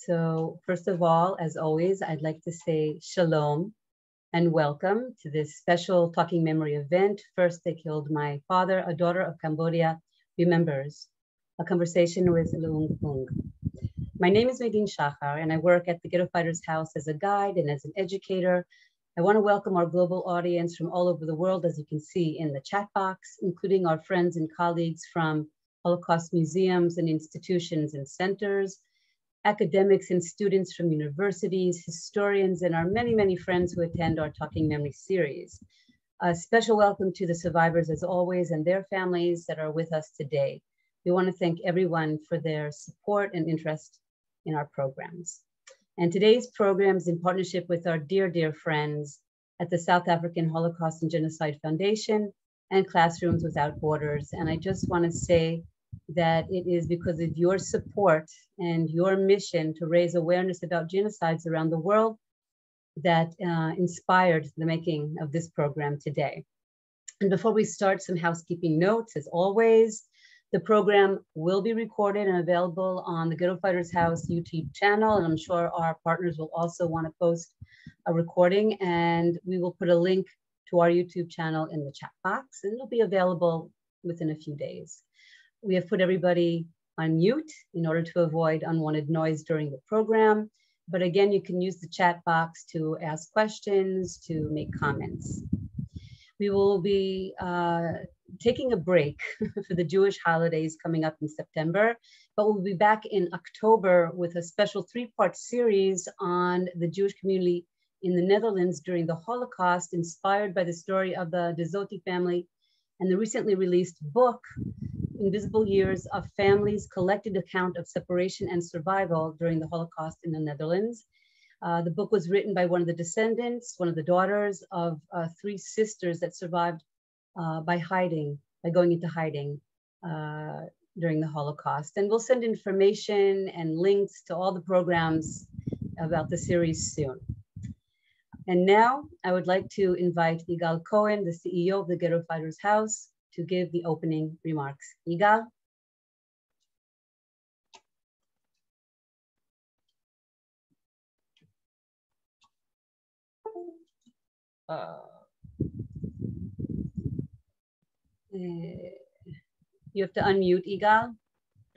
So first of all, as always, I'd like to say shalom and welcome to this special Talking Memory event. First, they killed my father, a daughter of Cambodia remembers, a conversation with Loung Ung. My name is Medine Shachar, and I work at the Ghetto Fighters House as a guide and as an educator. I want to welcome our global audience from all over the world, as you can see in the chat box, including our friends and colleagues from Holocaust museums and institutions and centers, academics and students from universities, historians, and our many, many friends who attend our Talking Memory series. A special welcome to the survivors, as always, and their families that are with us today. We want to thank everyone for their support and interest in our programs. And today's program is in partnership with our dear, dear friends at the South African Holocaust and Genocide Foundation and Classrooms Without Borders. And I just want to say that it is because of your support and your mission to raise awareness about genocides around the world that inspired the making of this program today. And before we start, some housekeeping notes. As always, the program will be recorded and available on the Ghetto Fighters House YouTube channel, and I'm sure our partners will also want to post a recording, and we will put a link to our YouTube channel in the chat box, and it'll be available within a few days. We have put everybody on mute in order to avoid unwanted noise during the program. But again, you can use the chat box to ask questions, to make comments. We will be taking a break for the Jewish holidays coming up in September, but we'll be back in October with a special three-part series on the Jewish community in the Netherlands during the Holocaust, inspired by the story of the De Zoti family and the recently released book, Invisible Years, of Families' Collected Account of Separation and Survival During the Holocaust in the Netherlands. The book was written by one of the descendants, one of the daughters of three sisters that survived by going into hiding during the Holocaust. And we'll send information and links to all the programs about the series soon. And now I would like to invite Yigal Cohen, the CEO of the Ghetto Fighters House, to give the opening remarks. Yigal? You have to unmute, Yigal.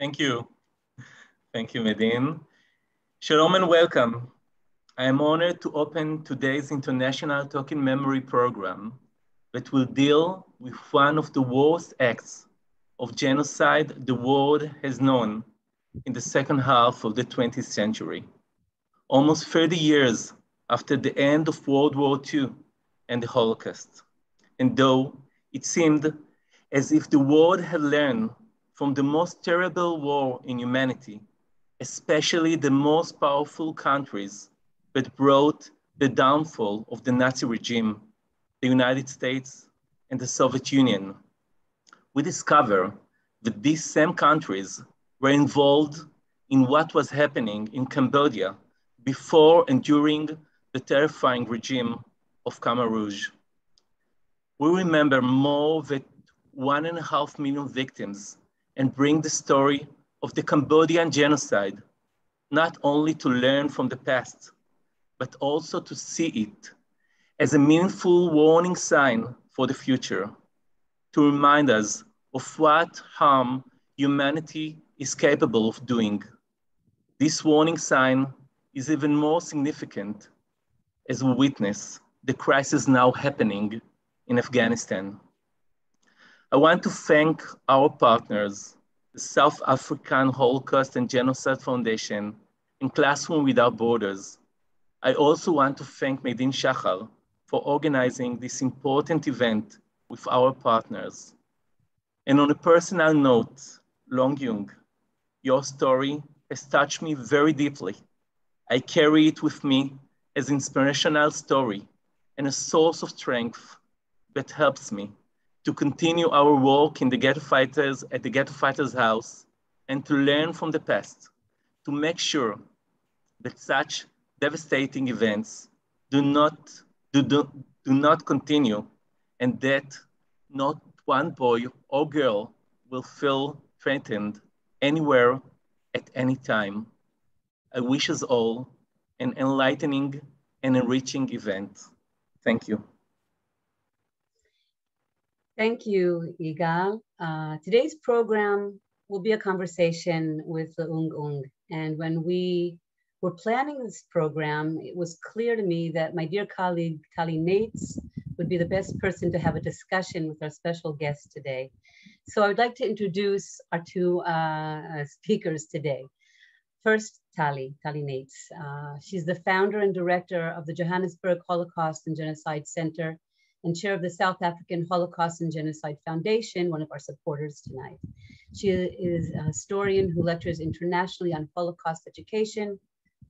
Thank you. Thank you, Medine. Shalom and welcome. I am honored to open today's International Talking Memory program that will deal with one of the worst acts of genocide the world has known in the second half of the 20th century. Almost 30 years after the end of World War II and the Holocaust. And though it seemed as if the world had learned from the most terrible war in humanity, especially the most powerful countries that brought the downfall of the Nazi regime, the United States and the Soviet Union, we discover that these same countries were involved in what was happening in Cambodia before and during the terrifying regime of Khmer Rouge. We remember more than 1.5 million victims and bring the story of the Cambodian genocide, not only to learn from the past, but also to see it as a meaningful warning sign for the future, to remind us of what harm humanity is capable of doing. This warning sign is even more significant as we witness the crisis now happening in Afghanistan. I want to thank our partners, the South African Holocaust and Genocide Foundation and Classroom Without Borders. I also want to thank Medine Shachar for organizing this important event with our partners. And on a personal note, Loung Ung, your story has touched me very deeply. I carry it with me as an inspirational story and a source of strength that helps me to continue our work in the Ghetto Fighters at the Ghetto Fighters House and to learn from the past, to make sure that such devastating events do not continue and that not one boy or girl will feel threatened anywhere at any time. I wish us all an enlightening and enriching event. Thank you. Thank you, Yigal. Today's program will be a conversation with Loung Ung. And when we were planning this program, it was clear to me that my dear colleague, Tali Nates, would be the best person to have a discussion with our special guest today. So I would like to introduce our two speakers today. First, Tali Nates. She's the founder and director of the Johannesburg Holocaust and Genocide Center and chair of the South African Holocaust and Genocide Foundation, one of our supporters tonight. She is a historian who lectures internationally on Holocaust education,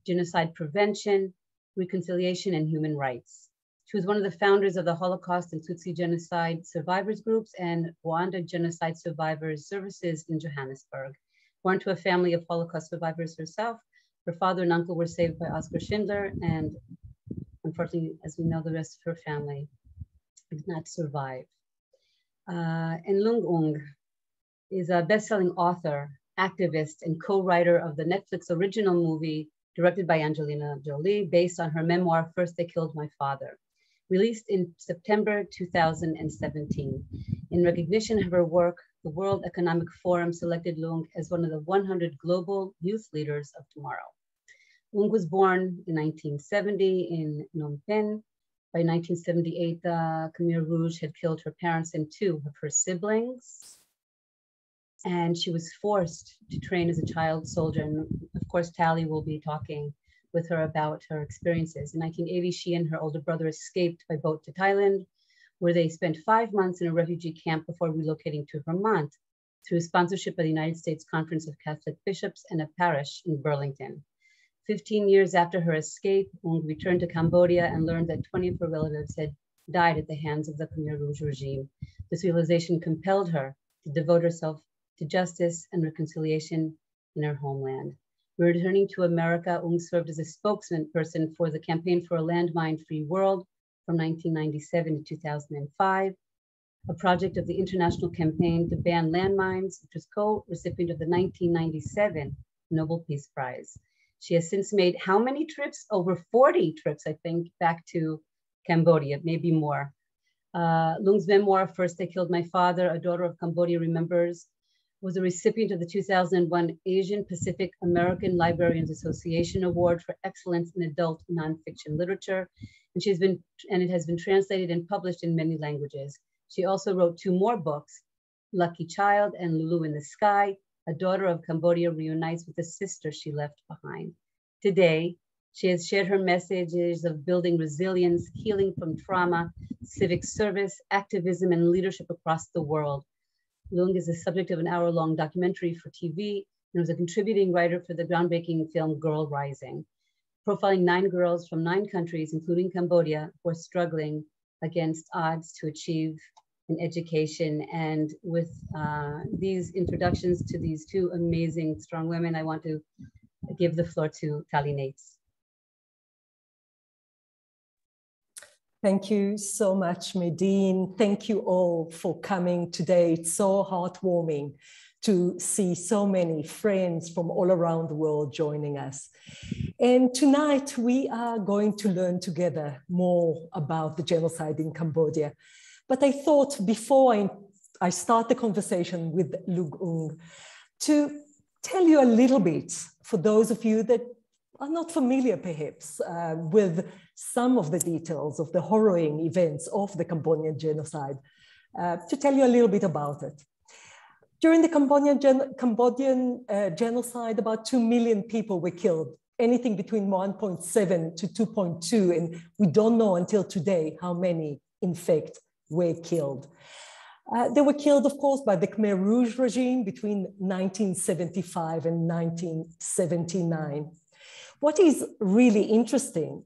genocide prevention, reconciliation, and human rights. She was one of the founders of the Holocaust and Tutsi Genocide Survivors Groups and Rwanda Genocide Survivors Services in Johannesburg. Born to a family of Holocaust survivors herself, her father and uncle were saved by Oskar Schindler, and unfortunately, as we know, the rest of her family did not survive. And Loung Ung is a best-selling author, activist, and co-writer of the Netflix original movie directed by Angelina Jolie, based on her memoir, First They Killed My Father, released in September 2017. In recognition of her work, the World Economic Forum selected Loung as one of the 100 global youth leaders of tomorrow. Loung was born in 1970 in Phnom Penh. By 1978, the Khmer Rouge had killed her parents and two of her siblings. And she was forced to train as a child soldier. And of course, Tali will be talking with her about her experiences. In 1980, she and her older brother escaped by boat to Thailand, where they spent 5 months in a refugee camp before relocating to Vermont through sponsorship by the United States Conference of Catholic Bishops and a parish in Burlington. 15 years after her escape, Ung returned to Cambodia and learned that 20 of her relatives had died at the hands of the Khmer Rouge regime. This realization compelled her to devote herself to justice and reconciliation in her homeland. Returning to America, Ung served as a spokesperson for the Campaign for a Landmine-Free World from 1997 to 2005, a project of the International Campaign to Ban Landmines, which was co-recipient of the 1997 Nobel Peace Prize. She has since made how many trips? Over 40 trips, I think, back to Cambodia, maybe more. Loung's memoir, First They Killed My Father, A Daughter of Cambodia Remembers, was a recipient of the 2001 Asian Pacific American Librarians Association Award for Excellence in Adult Nonfiction Literature. And it has been translated and published in many languages. She also wrote 2 more books, Lucky Child and Lulu in the Sky. A daughter of Cambodia reunites with the sister she left behind. Today, she has shared her messages of building resilience, healing from trauma, civic service, activism, and leadership across the world. Loung is the subject of an hour-long documentary for TV and was a contributing writer for the groundbreaking film Girl Rising, profiling 9 girls from 9 countries, including Cambodia, who are struggling against odds to achieve an education. And with these introductions to these 2 amazing, strong women, I want to give the floor to Tali Nates. Thank you so much, Medine. Thank you all for coming today. It's so heartwarming to see so many friends from all around the world joining us. And tonight we are going to learn together more about the genocide in Cambodia. But I thought before I start the conversation with Loung Ung to tell you a little bit, for those of you that are not familiar perhaps with some of the details of the harrowing events of the Cambodian genocide, to tell you a little bit about it. During the Cambodian genocide, about 2 million people were killed, anything between 1.7 to 2.2, and we don't know until today how many, in fact, were killed. They were killed, of course, by the Khmer Rouge regime between 1975 and 1979. What is really interesting,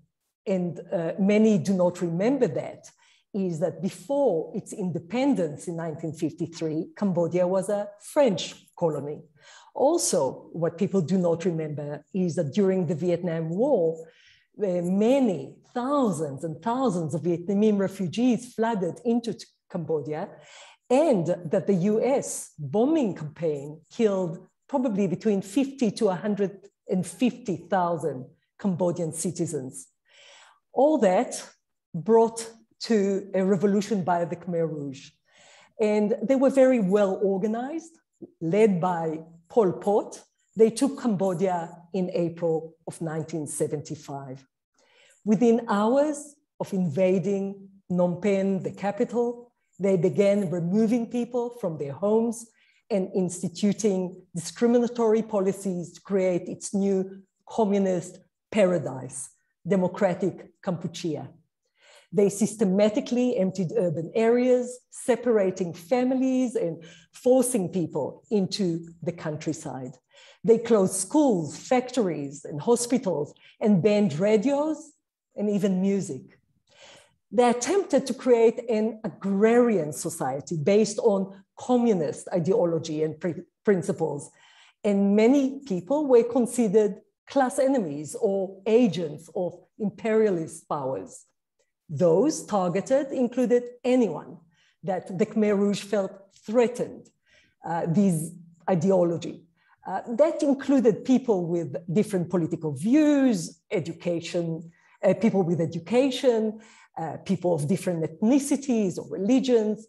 and many do not remember that, is that before its independence in 1953, Cambodia was a French colony. Also, what people do not remember is that during the Vietnam War, many thousands and thousands of Vietnamese refugees flooded into Cambodia, and that the US bombing campaign killed probably between 50 to 100 and 50,000 Cambodian citizens. All that brought to a revolution by the Khmer Rouge. And they were very well organized, led by Pol Pot. They took Cambodia in April of 1975. Within hours of invading Phnom Penh, the capital, they began removing people from their homes and instituting discriminatory policies to create its new communist paradise, democratic Kampuchea. They systematically emptied urban areas, separating families and forcing people into the countryside. They closed schools, factories, and hospitals, and banned radios and even music. They attempted to create an agrarian society based on communist ideology and principles. And many people were considered class enemies or agents of imperialist powers. Those targeted included anyone that the Khmer Rouge felt threatened this ideology. That included people with different political views, education, people with education, people of different ethnicities or religions,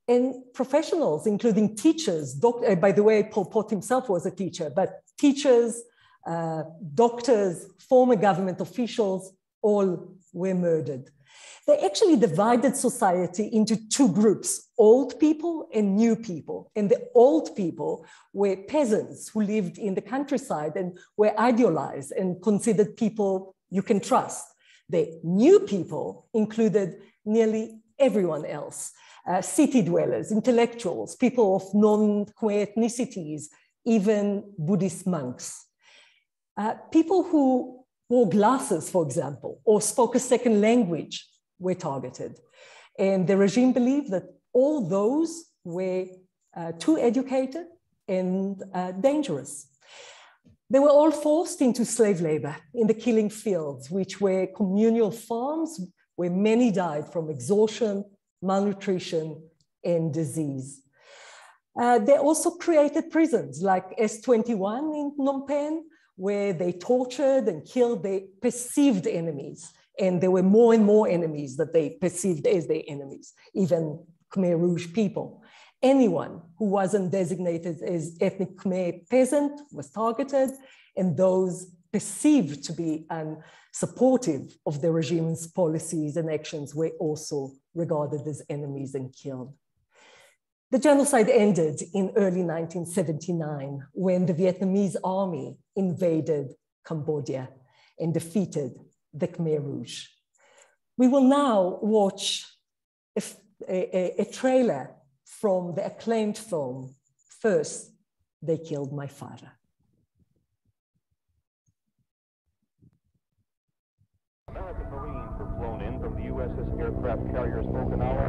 and professionals, including teachers. By the way, Pol Pot himself was a teacher, but teachers, doctors, former government officials, all were murdered. They actually divided society into two groups, old people and new people. And the old people were peasants who lived in the countryside and were idealized and considered people you can trust. The new people included nearly everyone else, city dwellers, intellectuals, people of non-Khmer ethnicities, even Buddhist monks. People who wore glasses, for example, or spoke a second language were targeted. And the regime believed that all those were too educated and dangerous. They were all forced into slave labor in the killing fields, which were communal farms where many died from exhaustion, malnutrition, and disease. They also created prisons like S21 in Phnom Penh, where they tortured and killed their perceived enemies. And there were more and more enemies that they perceived as their enemies, even Khmer Rouge people. Anyone who wasn't designated as ethnic Khmer peasant was targeted, and those perceived to be unsupportive of the regime's policies and actions were also regarded as enemies and killed. The genocide ended in early 1979 when the Vietnamese army invaded Cambodia and defeated the Khmer Rouge. We will now watch a trailer from the acclaimed film, First, They Killed My Father. American Marines were flown in from the USS aircraft carrier Okinawa.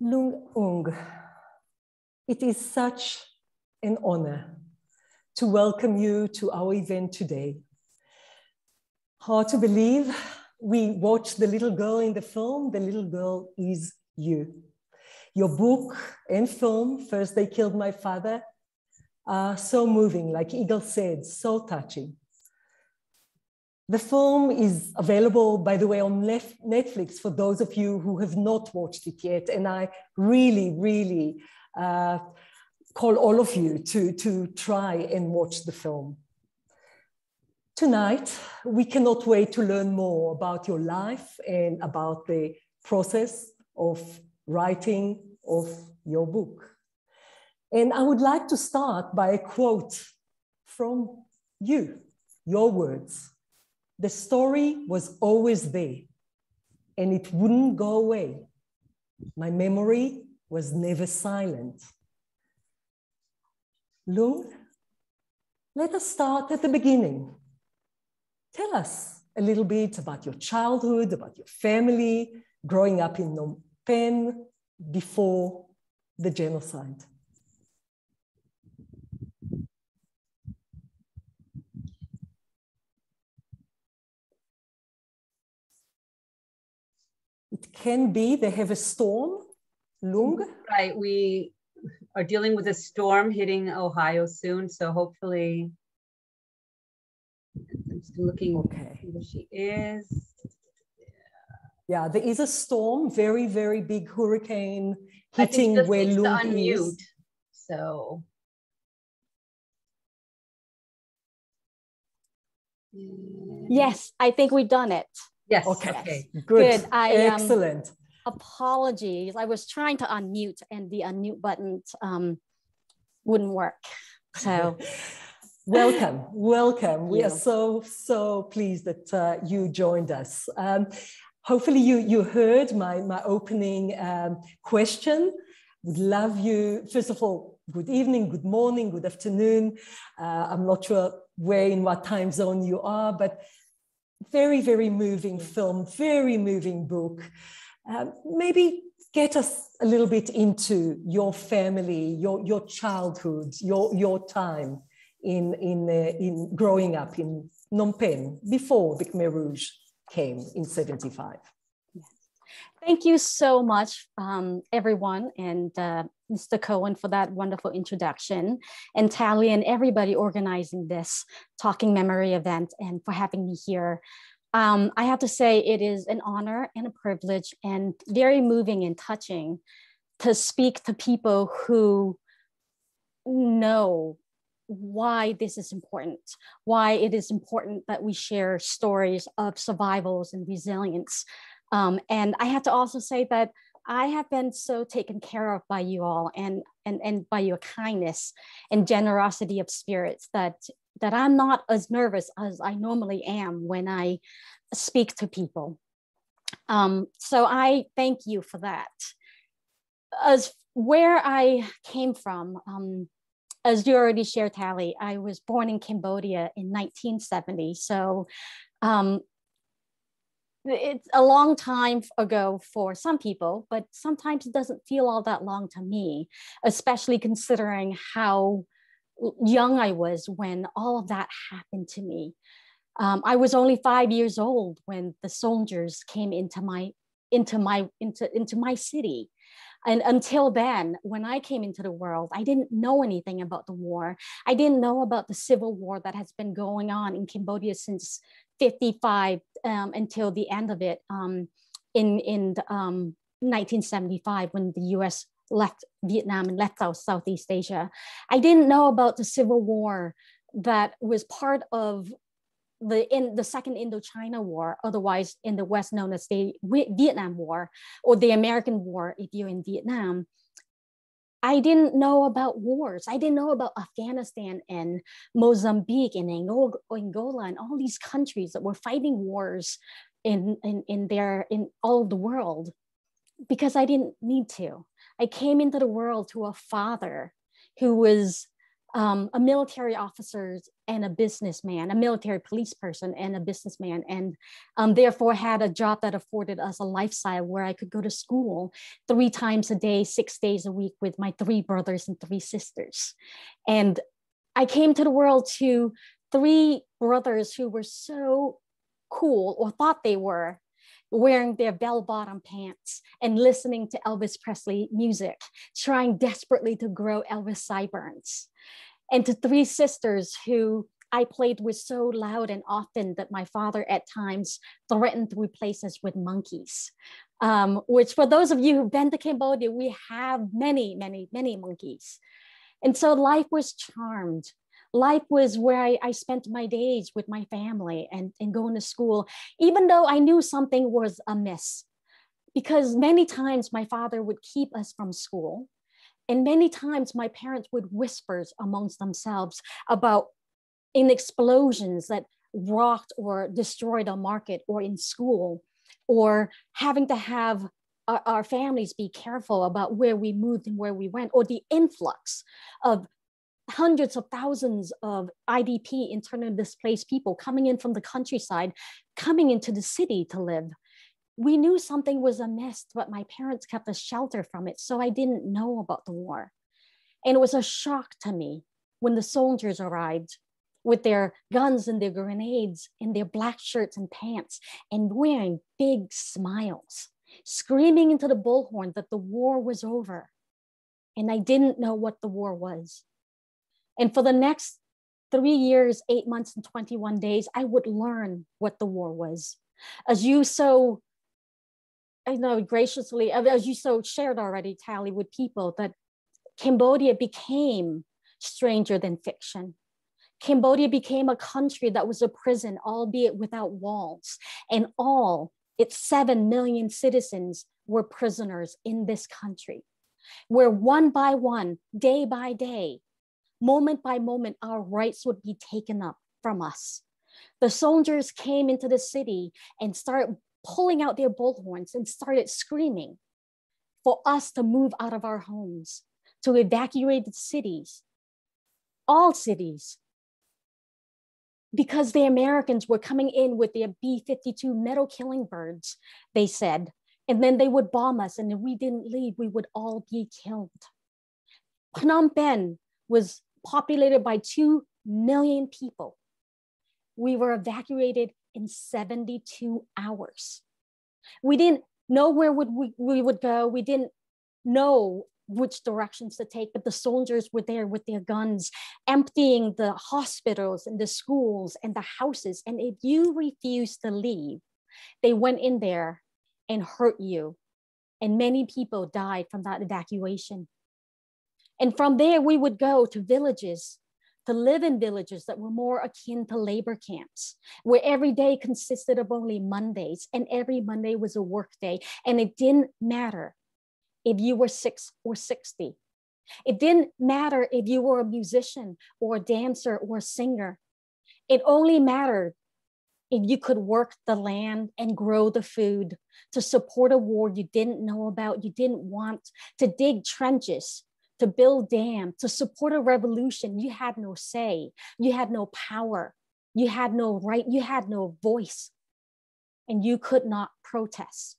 Loung Ung, it is such an honor to welcome you to our event today. Hard to believe, we watched the little girl in the film. The little girl is you. Your book and film, First They Killed My Father, are so moving, like Eagle said, so touching. The film is available, by the way, on Netflix for those of you who have not watched it yet. And I really, really call all of you to try and watch the film. Tonight, we cannot wait to learn more about your life and about the process of writing of your book. And I would like to start by a quote from you, your words. The story was always there, and it wouldn't go away. My memory was never silent. Loung, let us start at the beginning. Tell us a little bit about your childhood, about your family, growing up in Phnom Penh before the genocide. It can be they have a storm, Loung. Right, we are dealing with a storm hitting Ohio soon, so hopefully, I'm still looking where she is. Yeah, there is a storm, very, very big hurricane hitting where Loung is. So. Yes, I think we've done it. Yes. Okay. Good. Excellent. Apologies. I was trying to unmute and the unmute button wouldn't work. So welcome. We are so pleased that you joined us. Hopefully you heard my opening question. Would love you, first of all, good evening, good morning, good afternoon. I'm not sure where in what time zone you are, but very, very moving film, very moving book. Maybe get us a little bit into your family, your childhood, your time in growing up in Phnom Penh before the Khmer Rouge came in 1975. Thank you so much, everyone, and Mr. Cohen for that wonderful introduction, and Tally and everybody organizing this Talking Memory event, and for having me here. I have to say it is an honor and a privilege and very moving and touching to speak to people who know why this is important, why it is important that we share stories of survivals and resilience. And I have to also say that I have been so taken care of by you all and by your kindness and generosity of spirits that I'm not as nervous as I normally am when I speak to people. So I thank you for that. As where I came from, as you already shared, Tally, I was born in Cambodia in 1970. So it's a long time ago for some people, but sometimes it doesn't feel all that long to me, especially considering how young I was when all of that happened to me. I was only 5 years old when the soldiers came into my city. And until then, when I came into the world, I didn't know anything about the war. I didn't know about the civil war that has been going on in Cambodia since 1955 until the end of it in 1975 when the US left Vietnam and left Southeast Asia. I didn't know about the civil war that was part of the Second Indochina War, otherwise in the West known as the Vietnam War or the American War if you're in Vietnam. I didn't know about wars. I didn't know about Afghanistan and Mozambique and Angola and all these countries that were fighting wars in all of the world because I didn't need to. I came into the world to a father who was a military officer and a businessman, a military police person and a businessman, and therefore had a job that afforded us a lifestyle where I could go to school 3 times a day, 6 days a week with my 3 brothers and 3 sisters. And I came to the world to 3 brothers who were so cool, or thought they were, wearing their bell-bottom pants and listening to Elvis Presley music, trying desperately to grow Elvis sideburns. And to 3 sisters who I played with so loud and often that my father at times threatened to replace us with monkeys. Which, for those of you who've been to Cambodia, we have many, many, many monkeys. And so life was charmed. Life was where I spent my days with my family and going to school, even though I knew something was amiss. Because many times my father would keep us from school. And many times my parents would whisper amongst themselves about in explosions that rocked or destroyed a market or in school, or having to have our families be careful about where we moved and where we went, or the influx of hundreds of thousands of IDP, internally displaced people coming in from the countryside, coming into the city to live. We knew something was amiss, but my parents kept us shelter from it, so I didn't know about the war. And it was a shock to me when the soldiers arrived with their guns and their grenades in their black shirts and pants and wearing big smiles, screaming into the bullhorn that the war was over. And I didn't know what the war was. And for the next 3 years, 8 months, and 21 days, I would learn what the war was. As you so, I know, graciously, as you so shared already, Tally, with people, that Cambodia became stranger than fiction. Cambodia became a country that was a prison, albeit without walls. And all its 7 million citizens were prisoners in this country, where one by one, day by day, moment by moment, our rights would be taken up from us. The soldiers came into the city and started pulling out their bullhorns and started screaming for us to move out of our homes, to evacuate the cities, all cities, because the Americans were coming in with their B-52 metal killing birds, they said, and then they would bomb us, and if we didn't leave, we would all be killed. Phnom Penh was populated by 2 million people. We were evacuated in 72 hours. We didn't know where we would go. We didn't know which directions to take, but the soldiers were there with their guns, emptying the hospitals and the schools and the houses. And if you refused to leave, they went in there and hurt you. And many people died from that evacuation. And from there, we would go to villages, to live in villages that were more akin to labor camps, where every day consisted of only Mondays, and every Monday was a work day. And it didn't matter if you were 6 or 60. It didn't matter if you were a musician or a dancer or a singer. It only mattered if you could work the land and grow the food to support a war you didn't know about, you didn't want, to dig trenches, to build dams, to support a revolution. You had no say, you had no power, you had no right, you had no voice, and you could not protest.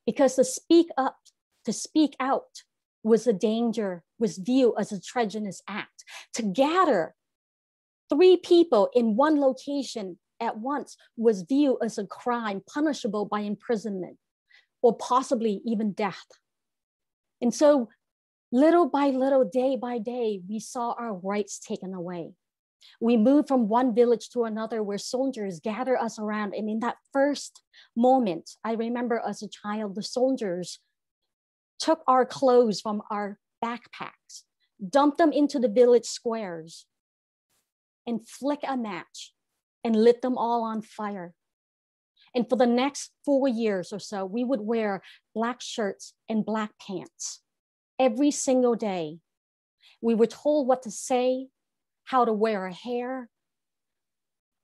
Because to speak up, to speak out was a danger, was viewed as a treasonous act. To gather 3 people in one location at once was viewed as a crime punishable by imprisonment or possibly even death. And so little by little, day by day, we saw our rights taken away. We moved from one village to another where soldiers gathered us around. And in that first moment, I remember as a child, the soldiers took our clothes from our backpacks, dumped them into the village squares, and flicked a match and lit them all on fire. And for the next 4 years or so, we would wear black shirts and black pants. Every single day, we were told what to say, how to wear our hair,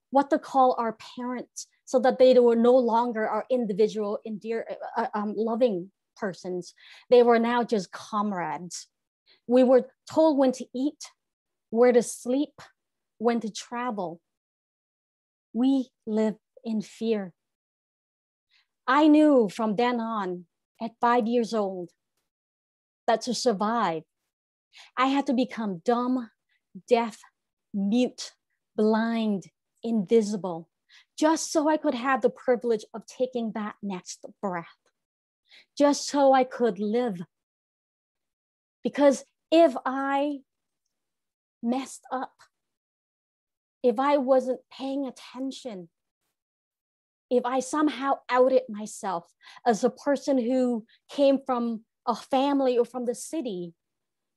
what to call our parents, so that they were no longer our individual, loving persons. They were now just comrades. We were told when to eat, where to sleep, when to travel. We live in fear. I knew from then on, at 5 years old, that to survive, I had to become dumb, deaf, mute, blind, invisible, just so I could have the privilege of taking that next breath, just so I could live. Because if I messed up, if I wasn't paying attention, if I somehow outed myself as a person who came from a family or from the city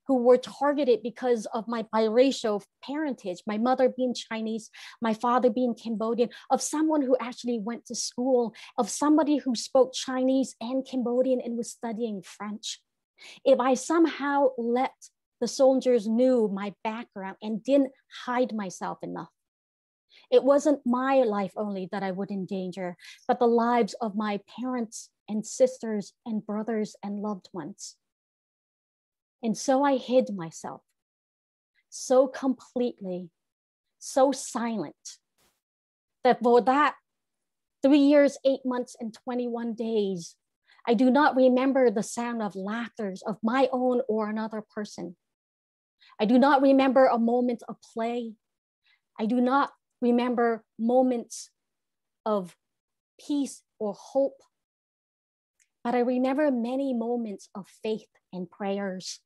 who were targeted because of my biracial parentage, my mother being Chinese, my father being Cambodian, of someone who actually went to school, of somebody who spoke Chinese and Cambodian and was studying French. If I somehow let the soldiers know my background and didn't hide myself enough, it wasn't my life only that I would endanger, but the lives of my parents and sisters and brothers and loved ones. And so I hid myself so completely, so silent, that for that 3 years, 8 months, and 21 days, I do not remember the sound of laughter of my own or another person. I do not remember a moment of play. I do not remember moments of peace or hope, but I remember many moments of faith and prayers,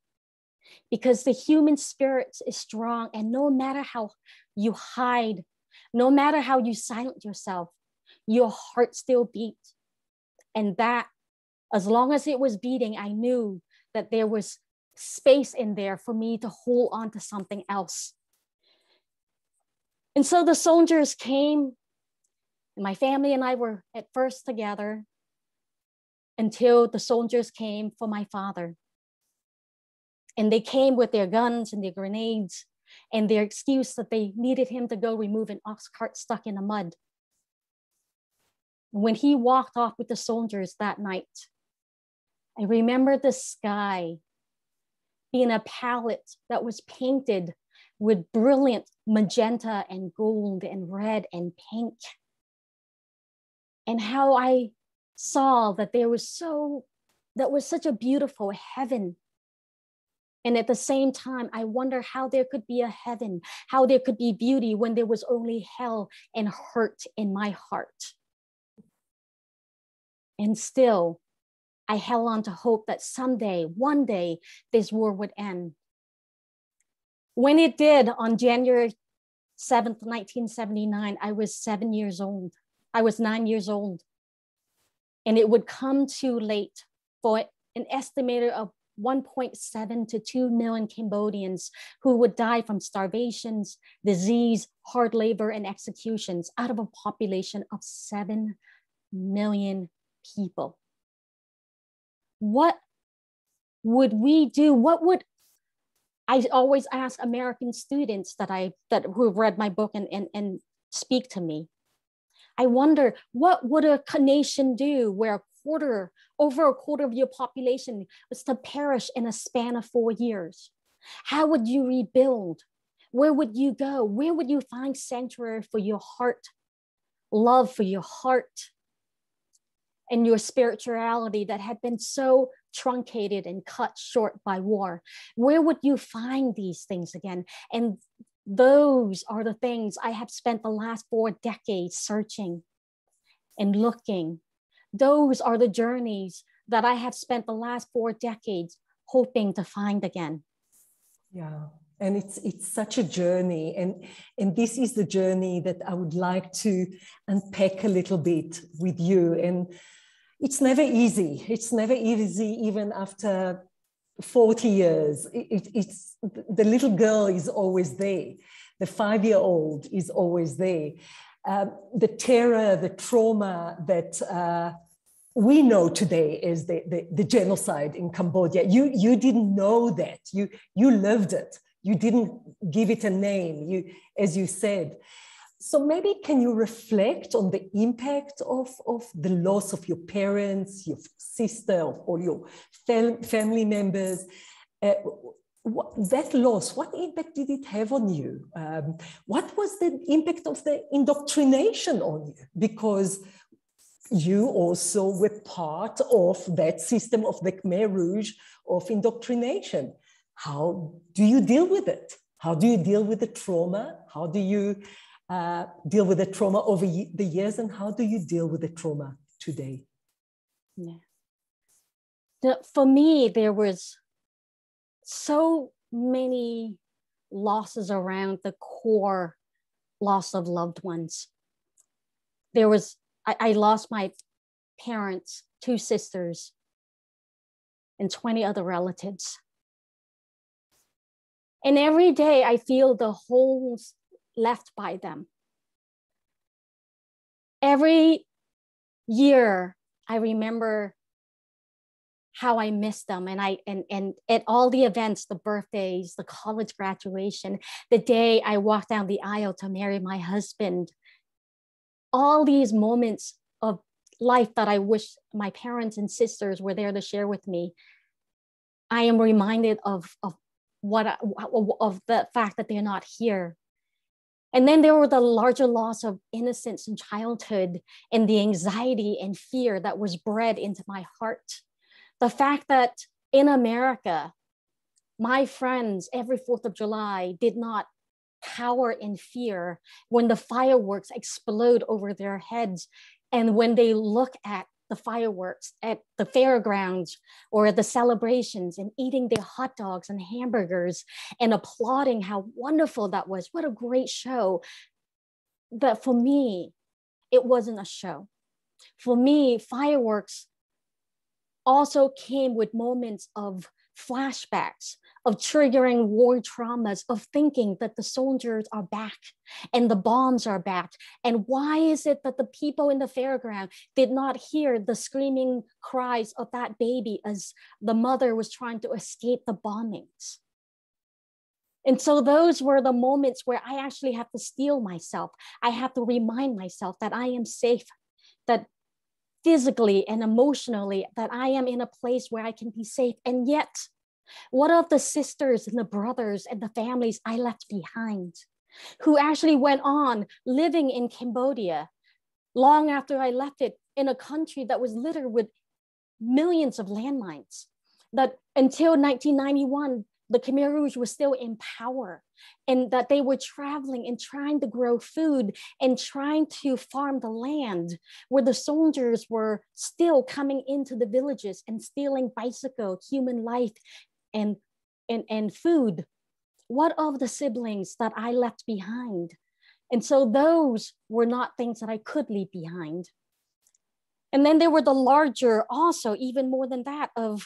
because the human spirit is strong, and no matter how you hide, no matter how you silence yourself, your heart still beats. And that, as long as it was beating, I knew that there was space in there for me to hold on to something else. And so the soldiers came, and my family and I were at first together until the soldiers came for my father. And they came with their guns and their grenades and their excuse that they needed him to go remove an ox cart stuck in the mud. When he walked off with the soldiers that night, I remember the sky being a palette that was painted with brilliant magenta and gold and red and pink. And how I saw that that was such a beautiful heaven. And at the same time, I wonder how there could be a heaven, how there could be beauty when there was only hell and hurt in my heart. And still, I held on to hope that someday, one day, this war would end. When it did, on January 7th, 1979, I was 7 years old. I was 9 years old. And it would come too late for an estimator of 1.7 to 2 million Cambodians who would die from starvations, disease, hard labor, and executions out of a population of 7 million people. What would we do? I always ask American students who have read my book and speak to me. I wonder, what would a nation do where over a quarter of your population was to perish in a span of 4 years? How would you rebuild? Where would you go? Where would you find sanctuary for your heart, love for your heart, and your spirituality that had been so truncated and cut short by war? Where would you find these things again? And those are the things I have spent the last 4 decades searching and looking. Those are the journeys that I have spent the last 4 decades hoping to find again. Yeah, and it's such a journey, and this is the journey that I would like to unpack a little bit with you. And it's never easy. It's never easy, even after 40 years. It's the little girl is always there. The 5-year-old is always there. The terror, the trauma that we know today is the genocide in Cambodia. You didn't know that. You lived it. You didn't give it a name, as you said. So maybe can you reflect on the impact of the loss of your parents, your sister, or your family members? that loss, what impact did it have on you? What was the impact of the indoctrination on you? Because you also were part of that system of the Khmer Rouge of indoctrination. How do you deal with it? How do you deal with the trauma? How do you deal with the trauma over the years, and how do you deal with the trauma today? Yeah. For me, there was so many losses around the core loss of loved ones. There was, I lost my parents, 2 sisters, and 20 other relatives. And every day I feel the holes left by them. Every year I remember how I miss them, and at all the events, the birthdays, the college graduation, the day I walked down the aisle to marry my husband, all these moments of life that I wish my parents and sisters were there to share with me, I am reminded of the fact that they're not here. And then there were the larger loss of innocence in childhood and the anxiety and fear that was bred into my heart. The fact that in America, my friends every 4th of July did not cower in fear when the fireworks explode over their heads, and when they look at the fireworks at the fairgrounds or at the celebrations and eating their hot dogs and hamburgers and applauding how wonderful that was. What a great show. But for me, it wasn't a show. For me, fireworks also came with moments of flashbacks, of triggering war traumas, of thinking that the soldiers are back and the bombs are back. And why is it that the people in the fairground did not hear the screaming cries of that baby as the mother was trying to escape the bombings? And so those were the moments where I actually have to steel myself. I have to remind myself that I am safe, that physically and emotionally, that I am in a place where I can be safe. And yet, what of the sisters and the brothers and the families I left behind, who actually went on living in Cambodia long after I left it, in a country that was littered with millions of landmines, that until 1991, the Khmer Rouge was still in power, and that they were traveling and trying to grow food and trying to farm the land, where the soldiers were still coming into the villages and stealing bicycle, human life, and food. What of the siblings that I left behind? And so those were not things that I could leave behind. And then there were the larger, also even more than that, of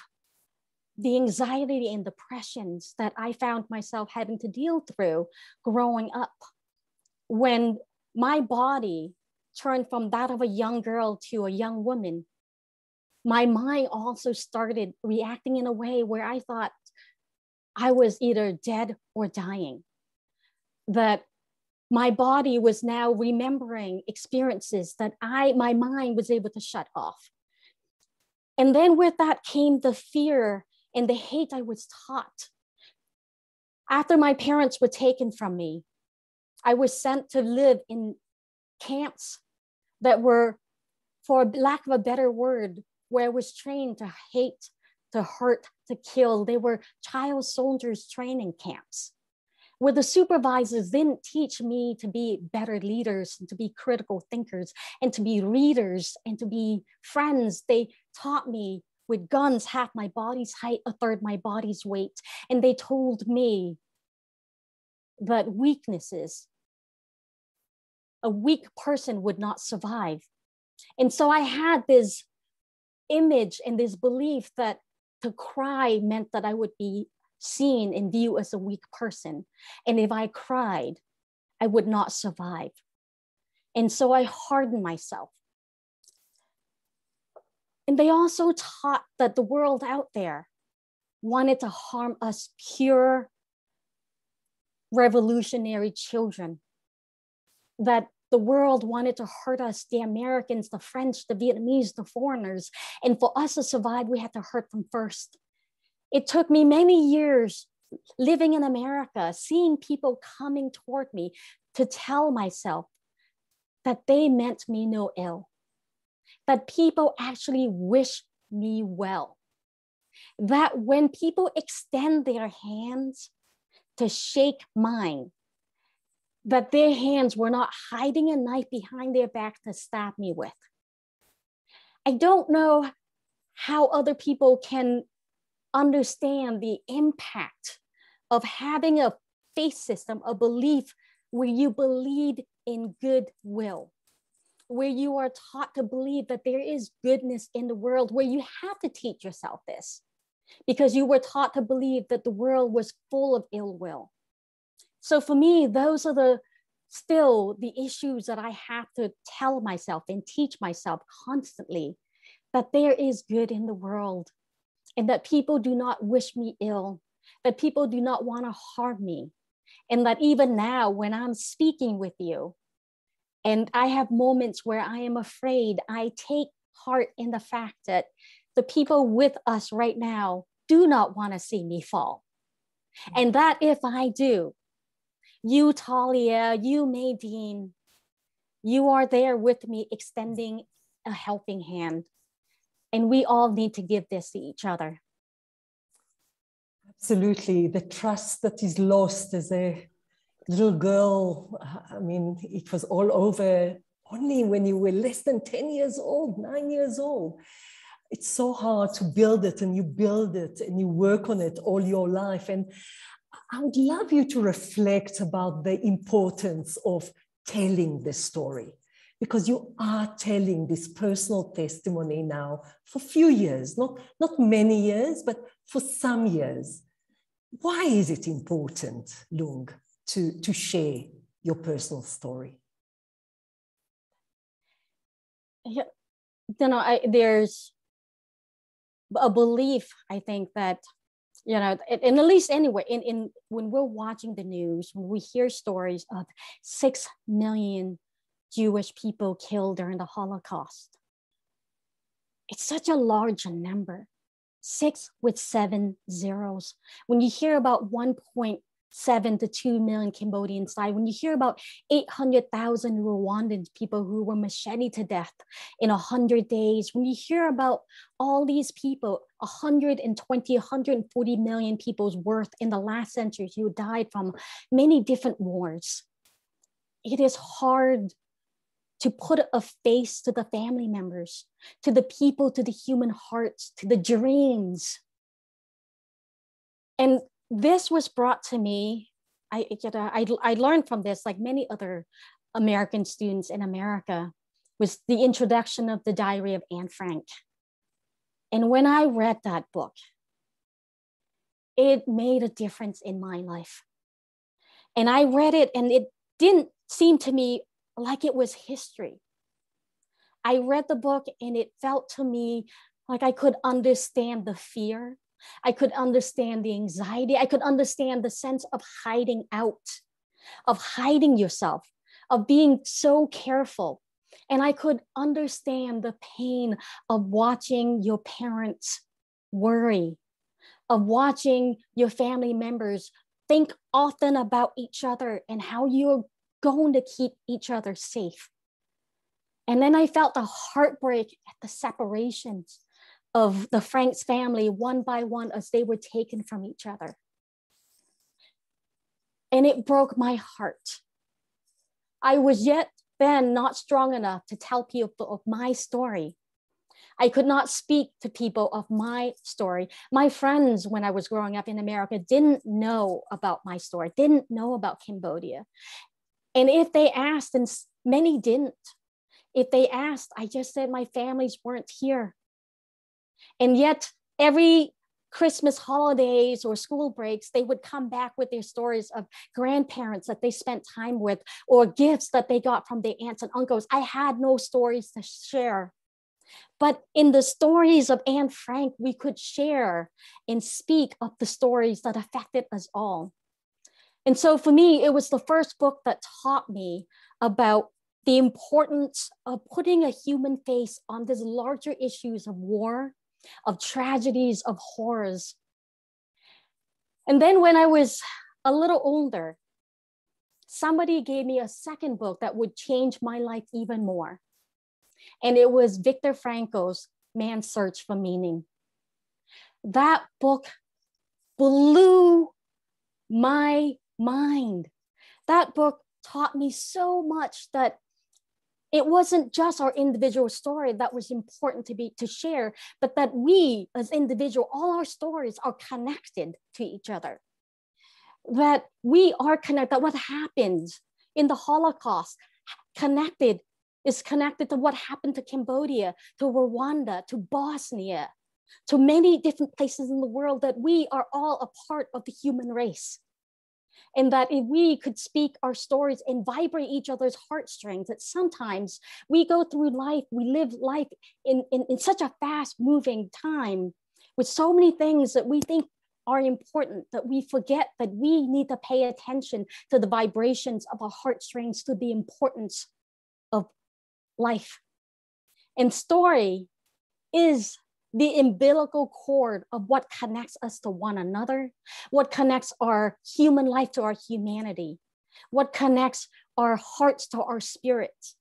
the anxiety and depressions that I found myself having to deal through growing up, when my body turned from that of a young girl to a young woman. My mind also started reacting in a way where I thought I was either dead or dying, that my body was now remembering experiences that my mind was able to shut off. And then with that came the fear and the hate I was taught. After my parents were taken from me, I was sent to live in camps that were, for lack of a better word, where I was trained to hate, to hurt, to kill. They were child soldiers training camps, where the supervisors didn't teach me to be better leaders and to be critical thinkers and to be readers and to be friends. They taught me with guns half my body's height, a third my body's weight. And they told me that a weak person would not survive. And so I had this image and this belief that to cry meant that I would be seen and viewed as a weak person. And if I cried, I would not survive. And so I hardened myself. And they also taught that the world out there wanted to harm us pure revolutionary children, that the world wanted to hurt us, the Americans, the French, the Vietnamese, the foreigners. And for us to survive, we had to hurt them first. It took me many years living in America, seeing people coming toward me to tell myself that they meant me no ill, that people actually wish me well, that when people extend their hands to shake mine, that their hands were not hiding a knife behind their back to stab me with. I don't know how other people can understand the impact of having a faith system, a belief where you believe in goodwill, where you are taught to believe that there is goodness in the world, where you have to teach yourself this because you were taught to believe that the world was full of ill will. So for me, those are still the issues that I have to tell myself and teach myself constantly, that there is good in the world and that people do not wish me ill, that people do not want to harm me. And that even now when I'm speaking with you and I have moments where I am afraid, I take heart in the fact that the people with us right now do not want to see me fall. And that if I do, you, Talia, you, Maydeen, you are there with me extending a helping hand. And we all need to give this to each other. Absolutely. The trust that is lost as a little girl, I mean, it was all over only when you were less than 10 years old, 9 years old. It's so hard to build it, and you build it and you work on it all your life. And I would love you to reflect about the importance of telling the story, because you are telling this personal testimony now for a few years, not many years, but for some years. Why is it important, Loung, to share your personal story? Yeah, you know, there's a belief, I think, that, you know, and at least anyway, in when we're watching the news, when we hear stories of 6 million Jewish people killed during the Holocaust, it's such a large number, 6 with 7 zeros. When you hear about 1.7 to 2 million Cambodians died, when you hear about 800,000 Rwandan people who were macheted to death in 100 days, when you hear about all these people, 120, 140 million people's worth in the last century who died from many different wars, it is hard to put a face to the family members, to the people, to the human hearts, to the dreams. And this was brought to me, I learned from this, like many other American students in America, was the introduction of the Diary of Anne Frank. And when I read that book, it made a difference in my life. And I read it and it didn't seem to me like it was history. I read the book and it felt to me like I could understand the fear. I could understand the anxiety. I could understand the sense of hiding out, of hiding yourself, of being so careful. And I could understand the pain of watching your parents worry, of watching your family members think often about each other and how you're going to keep each other safe. And then I felt the heartbreak at the separations of the Franks family one by one as they were taken from each other. And it broke my heart. I was yet then not strong enough to tell people of my story. I could not speak to people of my story. My friends, when I was growing up in America, didn't know about my story, didn't know about Cambodia. And if they asked, and many didn't, if they asked, I just said my families weren't here. And yet every Christmas holidays or school breaks, they would come back with their stories of grandparents that they spent time with or gifts that they got from their aunts and uncles. I had no stories to share. But in the stories of Anne Frank, we could share and speak of the stories that affected us all. And so for me, it was the first book that taught me about the importance of putting a human face on these larger issues of war, of tragedies, of horrors. And then when I was a little older, somebody gave me a second book that would change my life even more. And it was Viktor Frankl's Man's Search for Meaning. That book blew my mind. That book taught me so much that it wasn't just our individual story that was important to share, but that we as individuals, all our stories are connected to each other. That we are connected, that what happened in the Holocaust is connected to what happened to Cambodia, to Rwanda, to Bosnia, to many different places in the world, that we are all a part of the human race. And that if we could speak our stories and vibrate each other's heartstrings, that sometimes we go through life, we live life in such a fast moving time with so many things that we think are important, that we forget that we need to pay attention to the vibrations of our heartstrings, to the importance of life. And story is the umbilical cord of what connects us to one another, what connects our human life to our humanity, what connects our hearts to our spirits.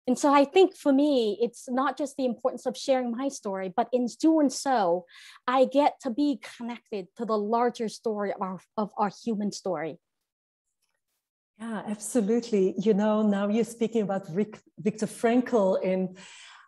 And so I think for me, it's not just the importance of sharing my story, but in doing so, I get to be connected to the larger story of our human story. Yeah, absolutely. You know, now you're speaking about Viktor Frankl, and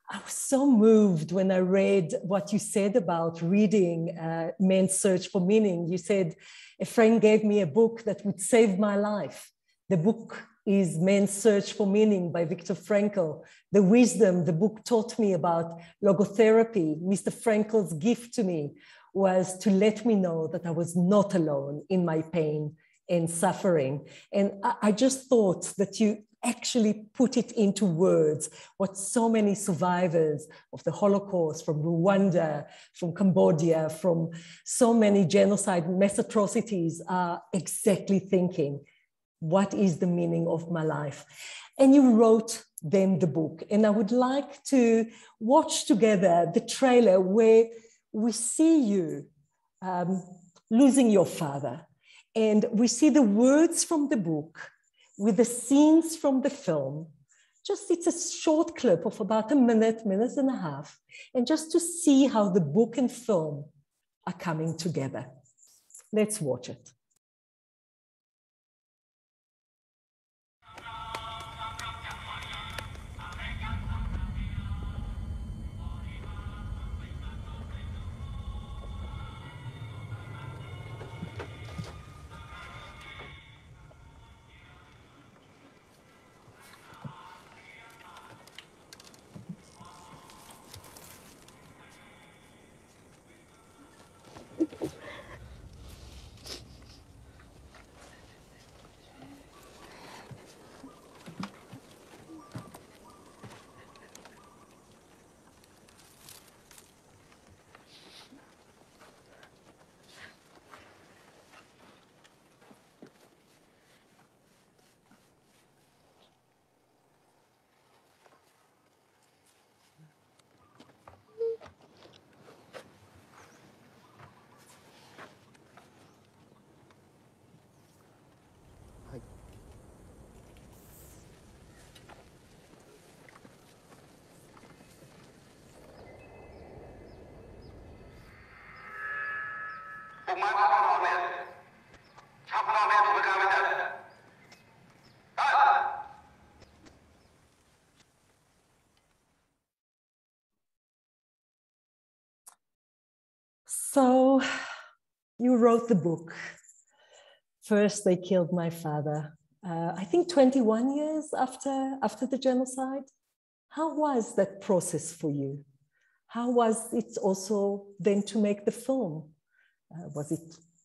I was so moved when I read what you said about reading Man's Search for Meaning. You said, a friend gave me a book that would save my life. The book is Man's Search for Meaning by Viktor Frankl. The wisdom the book taught me about logotherapy, Mr. Frankl's gift to me, was to let me know that I was not alone in my pain and suffering. And I just thought that you actually put it into words, what so many survivors of the Holocaust, from Rwanda, from Cambodia, from so many genocide mass atrocities are exactly thinking. What is the meaning of my life? And you wrote then the book. And I would like to watch together the trailer where we see you losing your father. And we see the words from the book with the scenes from the film. Just, it's a short clip of about a minute and a half. And just to see how the book and film are coming together. Let's watch it. So you wrote the book. First, they killed my father. I think 21 years after the genocide. How was that process for you? How was it also then to make the film? Was it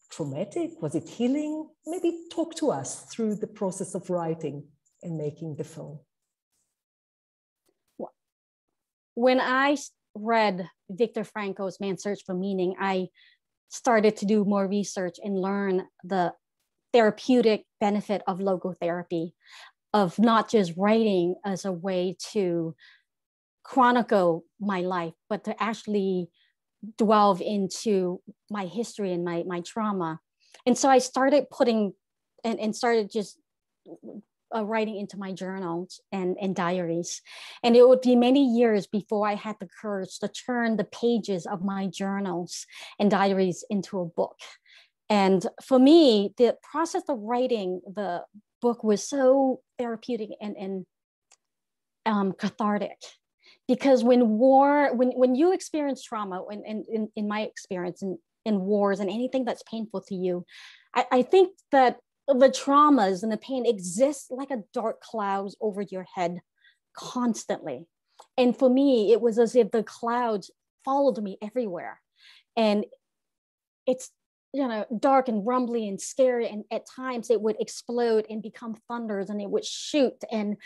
traumatic? Was it healing? Maybe talk to us through the process of writing and making the film. When I read Viktor Frankl's Man's Search for Meaning, I started to do more research and learn the therapeutic benefit of logotherapy, of not just writing as a way to chronicle my life, but to actually delve into my history and my trauma. And so I started putting and started just writing into my journals and diaries. And it would be many years before I had the courage to turn the pages of my journals and diaries into a book. And for me, the process of writing the book was so therapeutic and cathartic. Because when you experience trauma, in my experience, in wars and anything that's painful to you, I think that the traumas and the pain exists like a dark clouds over your head constantly. And for me, it was as if the clouds followed me everywhere. And it's, you know, dark and rumbly and scary. And at times it would explode and become thunders, and it would shoot and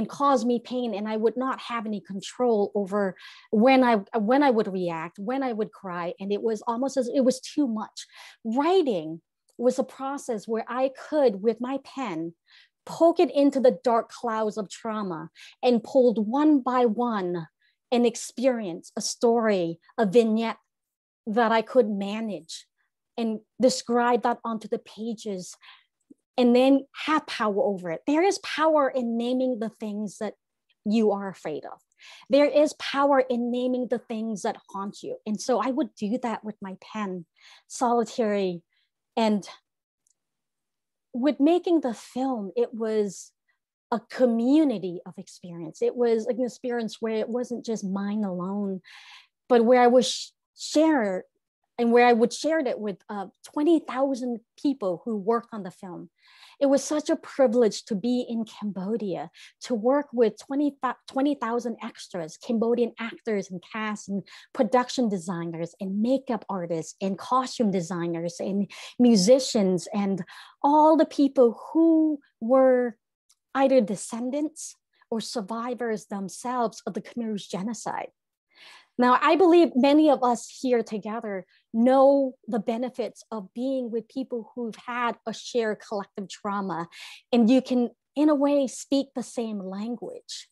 cause me pain. And I would not have any control over when I would react, when I would cry. And it was almost as it was too much. Writing was a process where I could, with my pen, poke it into the dark clouds of trauma and pulled one by one an experience, a story, a vignette that I could manage and describe that onto the pages and then have power over it. There is power in naming the things that you are afraid of. There is power in naming the things that haunt you. And so I would do that with my pen, solitary. And with making the film, it was a community of experience. It was an experience where it wasn't just mine alone, but where I was shared and where I would share it with 20,000 people who worked on the film. It was such a privilege to be in Cambodia, to work with 20,000 extras, Cambodian actors and cast and production designers and makeup artists and costume designers and musicians and all the people who were either descendants or survivors themselves of the Khmer Rouge Genocide. Now, I believe many of us here together know the benefits of being with people who've had a shared collective trauma, and you can, in a way, speak the same language.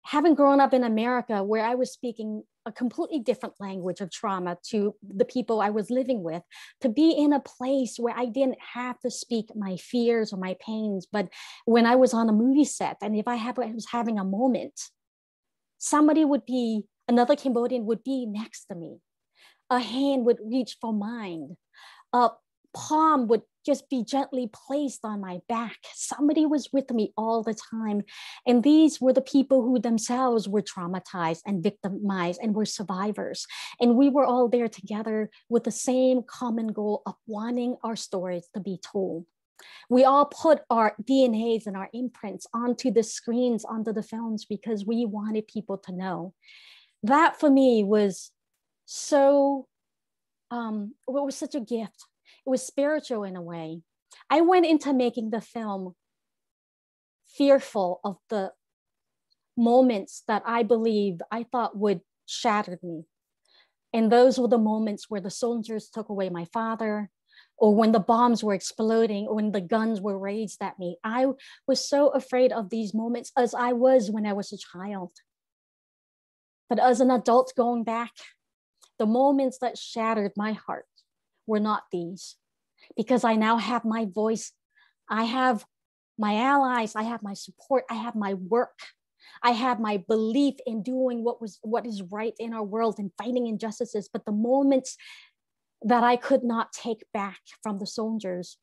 Having grown up in America, where I was speaking a completely different language of trauma to the people I was living with, to be in a place where I didn't have to speak my fears or my pains, but when I was on a movie set, and if I was having a moment, another Cambodian would be next to me. A hand would reach for mine. A palm would just be gently placed on my back. Somebody was with me all the time. And these were the people who themselves were traumatized and victimized and were survivors. And we were all there together with the same common goal of wanting our stories to be told. We all put our DNAs and our imprints onto the screens, onto the films, because we wanted people to know. That for me was so, it was such a gift. It was spiritual in a way. I went into making the film fearful of the moments that I thought would shatter me. And those were the moments where the soldiers took away my father, or when the bombs were exploding, or when the guns were raised at me. I was so afraid of these moments, as I was when I was a child. But as an adult going back, the moments that shattered my heart were not these, because I now have my voice. I have my allies, I have my support, I have my work, I have my belief in doing what is right in our world and fighting injustices. But the moments that I could not take back from the soldiers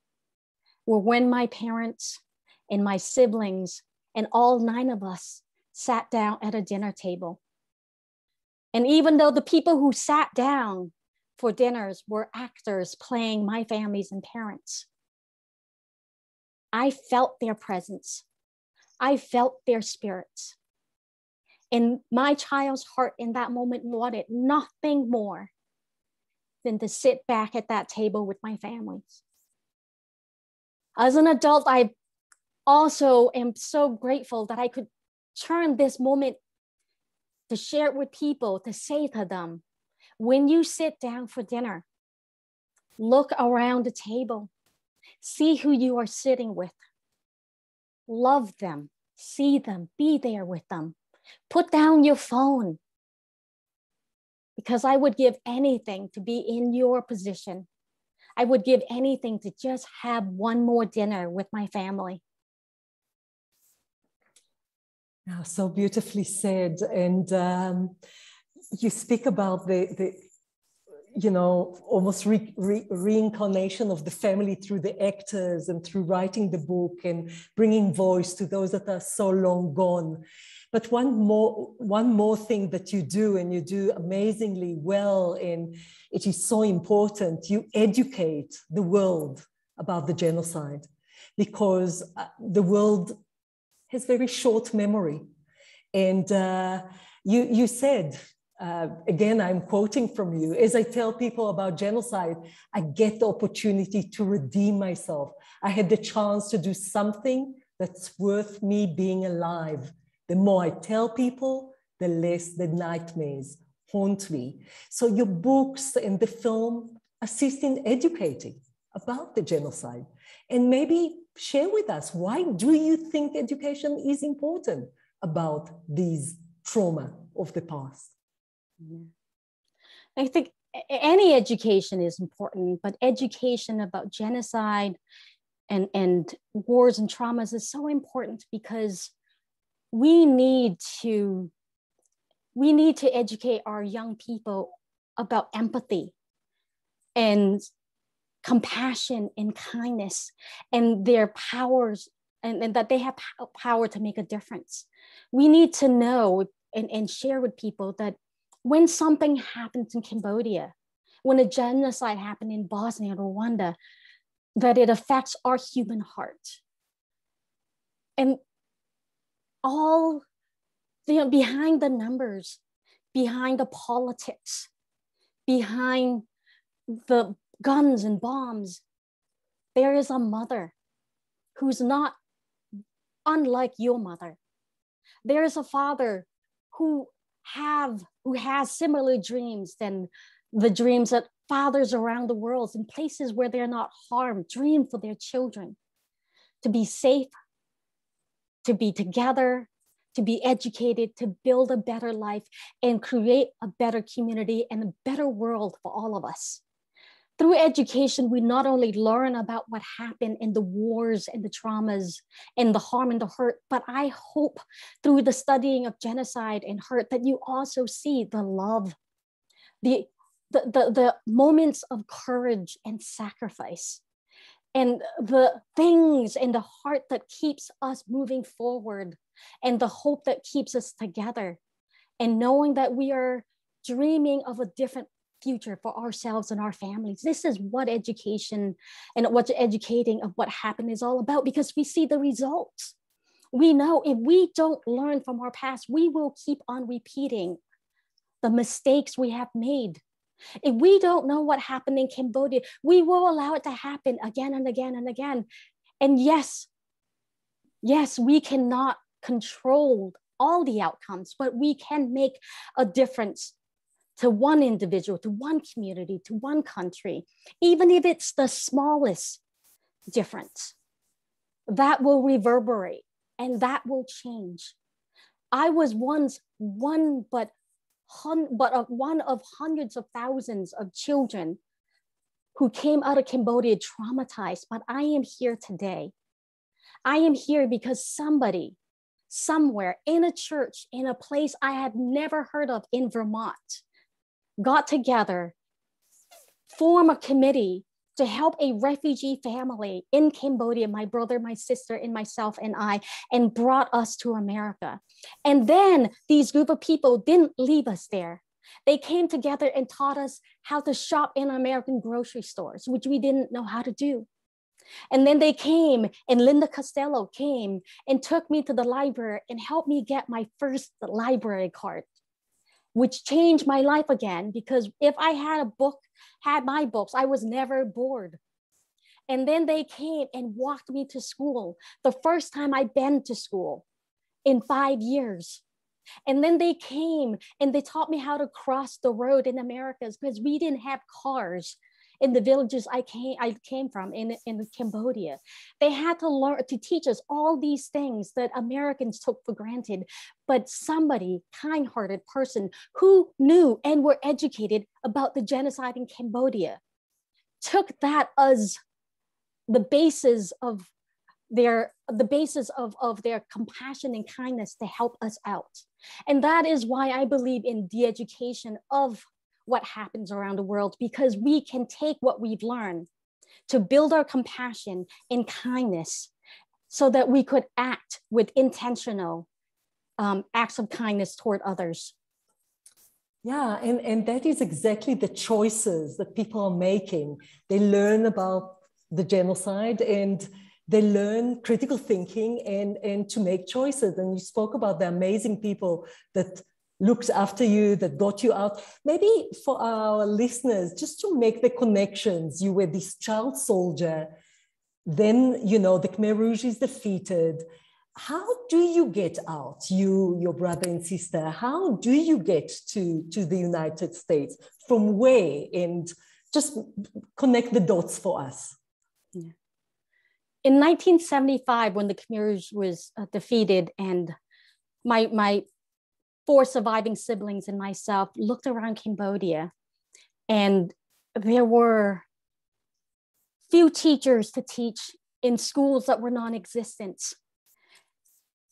were when my parents and my siblings and all 9 of us sat down at a dinner table. And even though the people who sat down for dinners were actors playing my families and parents, I felt their presence. I felt their spirits. And my child's heart in that moment wanted nothing more than to sit back at that table with my families. As an adult, I also am so grateful that I could turn this moment to share it with people, to say to them, when you sit down for dinner, look around the table, see who you are sitting with, love them, see them, be there with them, put down your phone, because I would give anything to be in your position. I would give anything to just have one more dinner with my family. Oh, so beautifully said. And you speak about the almost reincarnation of the family through the actors and through writing the book and bringing voice to those that are so long gone. But one more thing that you do, and you do amazingly well, and it is so important, you educate the world about the genocide, because the world has very short memory. And you said, again, I'm quoting from you, as I tell people about genocide, I get the opportunity to redeem myself. I had the chance to do something that's worth me being alive. The more I tell people, the less the nightmares haunt me. So your books and the film assist in educating about the genocide. And maybe share with us, why do you think education is important about these trauma of the past? I think any education is important, but education about genocide and wars and traumas is so important, because we need to educate our young people about empathy and compassion and kindness and their powers, and that they have power to make a difference. We need to know and share with people that when something happens in Cambodia, when a genocide happened in Bosnia and Rwanda, that it affects our human heart. And all, behind the numbers, behind the politics, behind the guns and bombs, there is a mother who's not unlike your mother. There is a father who has similar dreams than the dreams that fathers around the world in places where they're not harmed dream for their children, to be safe, to be together, to be educated, to build a better life and create a better community and a better world for all of us. Through education, we not only learn about what happened in the wars and the traumas and the harm and the hurt, but I hope through the studying of genocide and hurt that you also see the love, the moments of courage and sacrifice, and the things in the heart that keeps us moving forward, and the hope that keeps us together, and knowing that we are dreaming of a different future for ourselves and our families. This is what education and what educating of what happened is all about, because we see the results. We know if we don't learn from our past, we will keep on repeating the mistakes we have made. If we don't know what happened in Cambodia, we will allow it to happen again and again and again. And yes, we cannot control all the outcomes, but we can make a difference to one individual, to one community, to one country, even if it's the smallest difference. That will reverberate and that will change. I was once one of hundreds of thousands of children who came out of Cambodia traumatized, but I am here today. I am here because somebody, somewhere in a church, in a place I had never heard of in Vermont, got together, form a committee to help a refugee family in Cambodia, my brother, my sister, and myself and I, and brought us to America. And then these group of people didn't leave us there. They came together and taught us how to shop in American grocery stores, which we didn't know how to do. And then they came, and Linda Costello came and took me to the library and helped me get my first library card, which changed my life again, because if I had my books, I was never bored. And then they came and walked me to school, the first time I'd been to school in 5 years. And then they came and they taught me how to cross the road in Americas, because we didn't have cars in the villages I came from in Cambodia. They had to learn to teach us all these things that Americans took for granted, but somebody, kind-hearted person who knew and were educated about the genocide in Cambodia, took that as the basis of their compassion and kindness to help us out. And that is why I believe in de-education of what happens around the world, because we can take what we've learned to build our compassion and kindness so that we could act with intentional acts of kindness toward others. Yeah, and that is exactly the choices that people are making. They learn about the genocide and they learn critical thinking and to make choices. And you spoke about the amazing people that looked after you, that got you out. Maybe for our listeners, just to make the connections, you were this child soldier, then, you know, the Khmer Rouge is defeated. How do you get out, you, your brother and sister? How do you get to the United States? From where? And just connect the dots for us. Yeah. In 1975, when the Khmer Rouge was defeated, and my 4 surviving siblings and myself looked around Cambodia, and there were few teachers to teach in schools that were non-existent.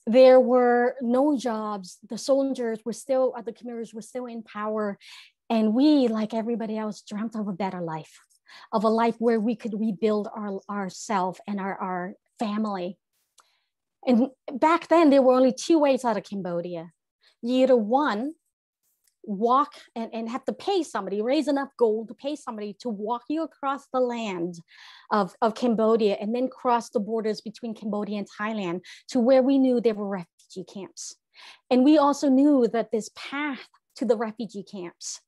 There were no jobs. The soldiers were still, the Khmer Rouge were still in power. And we, like everybody else, dreamt of a better life, of a life where we could rebuild ourselves and our family. And back then, there were only 2 ways out of Cambodia. You either, one, walk and have to pay somebody, raise enough gold to pay somebody to walk you across the land of Cambodia and then cross the borders between Cambodia and Thailand to where we knew there were refugee camps. And we also knew that this path to the refugee camps,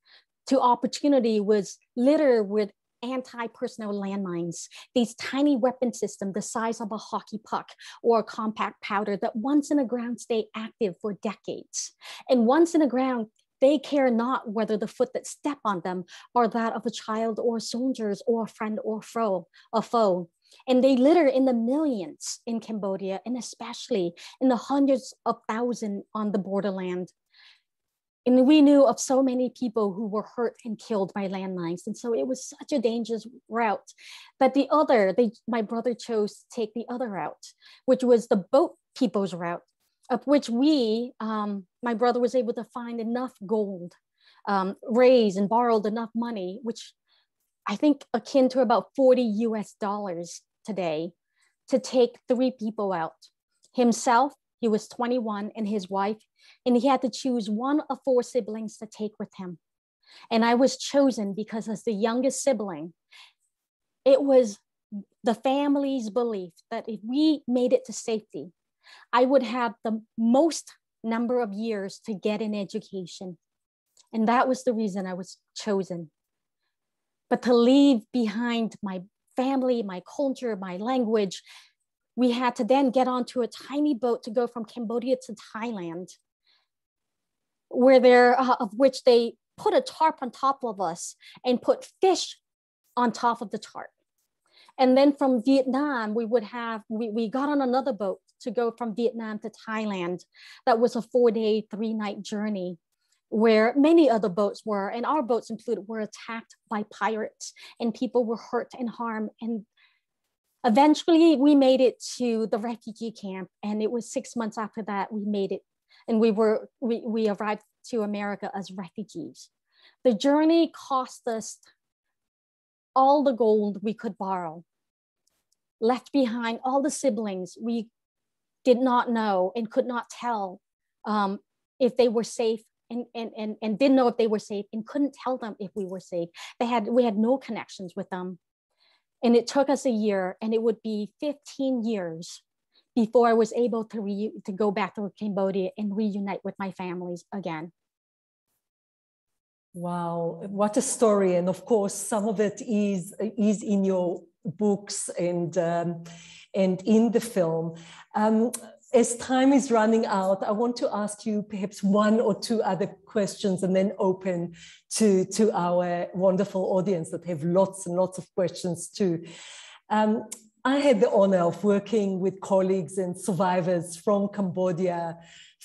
to opportunity, was littered with anti-personnel landmines, these tiny weapon systems the size of a hockey puck or a compact powder that once in the ground stay active for decades. And once in the ground, they care not whether the foot that step on them are that of a child or soldiers or a friend or a foe. And they litter in the millions in Cambodia, and especially in the hundreds of thousands on the borderland. And we knew of so many people who were hurt and killed by landmines. And so it was such a dangerous route. But my brother chose to take the other route, which was the boat people's route, of which my brother was able to find enough gold, raise and borrowed enough money, which I think akin to about $40 US today, to take 3 people out. Himself, he was 21, and his wife, and he had to choose one of 4 siblings to take with him. And I was chosen because as the youngest sibling, it was the family's belief that if we made it to safety, I would have the most number of years to get an education. And that was the reason I was chosen. But to leave behind my family, my culture, my language, we had to then get onto a tiny boat to go from Cambodia to Thailand, where of which they put a tarp on top of us and put fish on top of the tarp. And then from Vietnam, we got on another boat to go from Vietnam to Thailand. That was a 4-day, 3-night journey where many other boats were, and our boats included, were attacked by pirates and people were hurt and harmed. And eventually we made it to the refugee camp. And it was 6 months after that we made it. And we arrived to America as refugees. The journey cost us all the gold we could borrow, left behind all the siblings we did not know and could not tell if they were safe, and didn't know if they were safe and couldn't tell them if we were safe. We had no connections with them. And it took us a year, and it would be 15 years before I was able to go back to Cambodia and reunite with my families again. Wow, what a story. And of course, some of it is in your books and in the film. As time is running out, I want to ask you perhaps 1 or 2 other questions and then open to our wonderful audience that have lots and lots of questions too. I had the honor of working with colleagues and survivors from Cambodia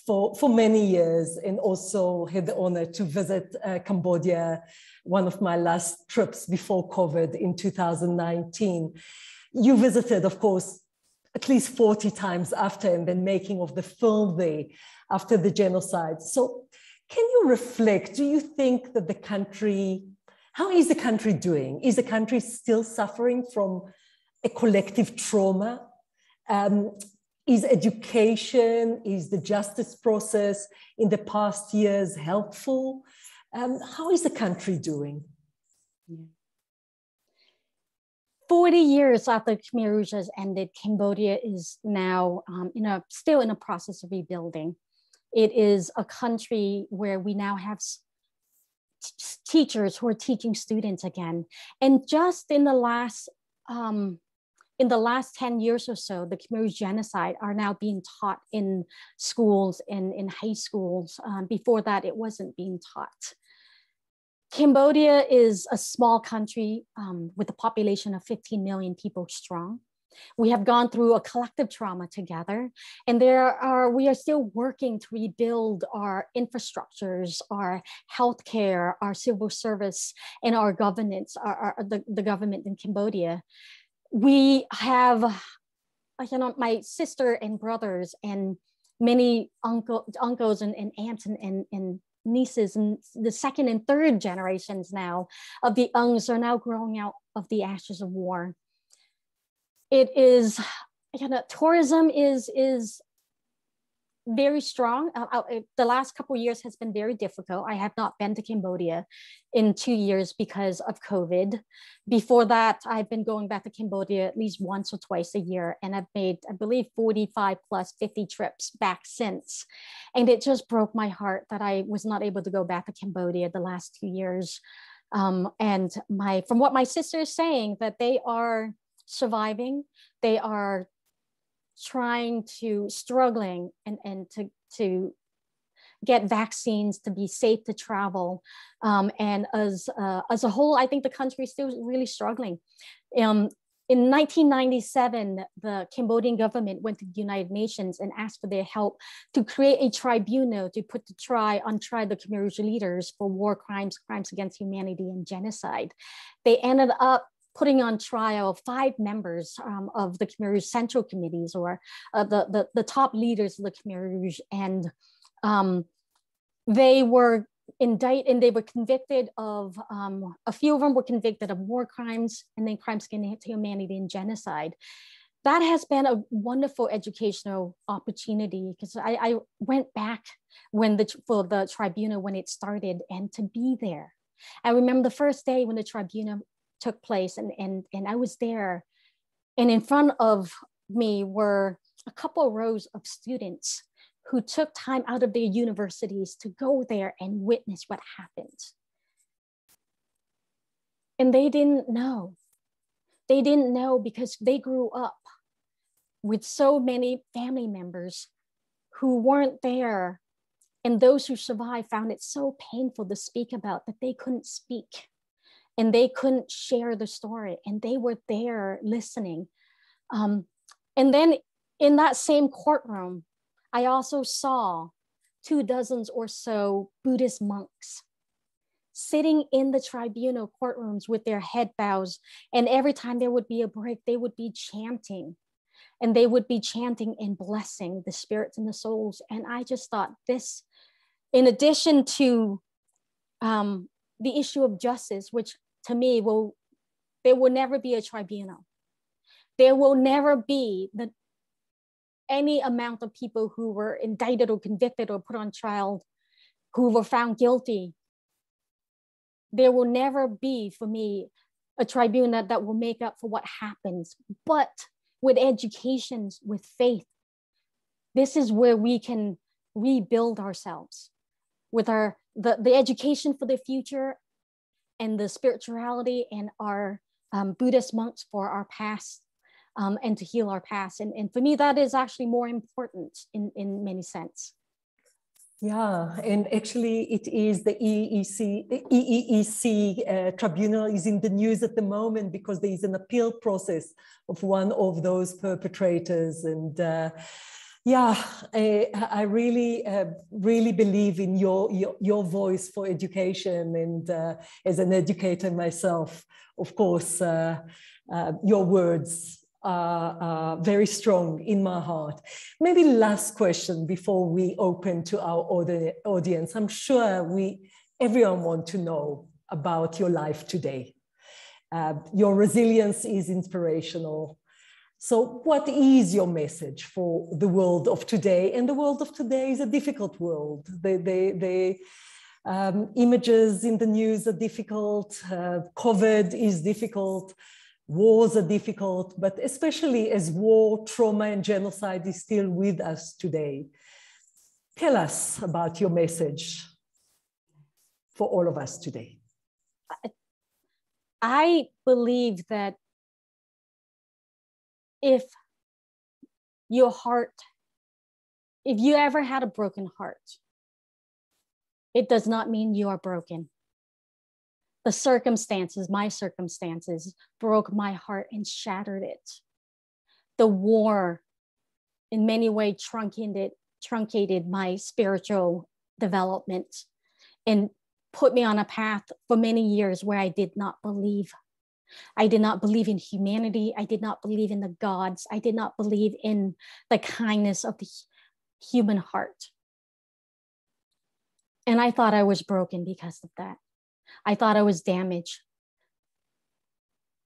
for many years, and also had the honor to visit Cambodia, one of my last trips before COVID in 2019. You visited, of course, at least 40 times after, and then making of the film there after the genocide. So can you reflect, do you think that the country, how is the country doing? Is the country still suffering from a collective trauma? Is education, is the justice process in the past years helpful? How is the country doing? 40 years after Khmer Rouge has ended, Cambodia is now still in a process of rebuilding. It is a country where we now have teachers who are teaching students again. And just in the last 10 years or so, the Khmer Rouge Genocide are now being taught in schools and in high schools. Before that, it wasn't being taught. Cambodia is a small country with a population of 15 million people strong. We have gone through a collective trauma together, and we are still working to rebuild our infrastructures, our healthcare, our civil service, and our governance, the government in Cambodia. We have, my sister and brothers and many uncles and aunts and nieces and the second and third generations now of the Ungs are now growing out of the ashes of war. It is, tourism is very strong. The last couple of years has been very difficult. I have not been to Cambodia in 2 years because of COVID. Before that, I've been going back to Cambodia at least once or twice a year. And I've made, I believe, 45 plus 50 trips back since. And it just broke my heart that I was not able to go back to Cambodia the last 2 years. And from what my sister is saying, that they are surviving, they are struggling and to get vaccines to be safe to travel. And as a whole, I think the country is still really struggling. In 1997, the Cambodian government went to the United Nations and asked for their help to create a tribunal to put on trial the Khmer Rouge leaders for war crimes, crimes against humanity, and genocide. They ended up putting on trial 5 members of the Khmer Rouge Central Committees, or the top leaders of the Khmer Rouge. And they were indicted and they were convicted of, a few of them were convicted of war crimes and then crimes against humanity and genocide. That has been a wonderful educational opportunity, because I went back for the tribunal when it started, and to be there. I remember the first day when the tribunal took place, and I was there, and in front of me were a couple of rows of students who took time out of their universities to go there and witness what happened. And they didn't know. They didn't know because they grew up with so many family members who weren't there. And those who survived found it so painful to speak about that they couldn't speak. And they couldn't share the story, and they were there listening. And then in that same courtroom, I also saw 24 or so Buddhist monks sitting in the tribunal courtrooms with their head bows. And every time there would be a break, they would be chanting. And they would be chanting and blessing the spirits and the souls. And I just thought this, in addition to the issue of justice, which to me, there will never be a tribunal. There will never be any amount of people who were indicted or convicted or put on trial who were found guilty. There will never be, for me, a tribunal that will make up for what happens. But with education, with faith, this is where we can rebuild ourselves with the education for the future, and the spirituality and our Buddhist monks for our past, and to heal our past. And for me, that is actually more important in many sense. Yeah, and actually it is the EEEC tribunal is in the news at the moment because there is an appeal process of one of those perpetrators. And Yeah, I really, really believe in your voice for education, and as an educator myself, of course, your words are very strong in my heart. Maybe last question before we open to our audience. I'm sure everyone wants to know about your life today. Your resilience is inspirational. So what is your message for the world of today? And the world of today is a difficult world. The images in the news are difficult. COVID is difficult. Wars are difficult, but especially as war, trauma, and genocide is still with us today. Tell us about your message for all of us today. I believe that if you ever had a broken heart, it does not mean you are broken. The circumstances, my circumstances, broke my heart and shattered it. The war, in many ways, truncated my spiritual development and put me on a path for many years where I did not believe. I did not believe in humanity. I did not believe in the gods. I did not believe in the kindness of the human heart. And I thought I was broken because of that. I thought I was damaged.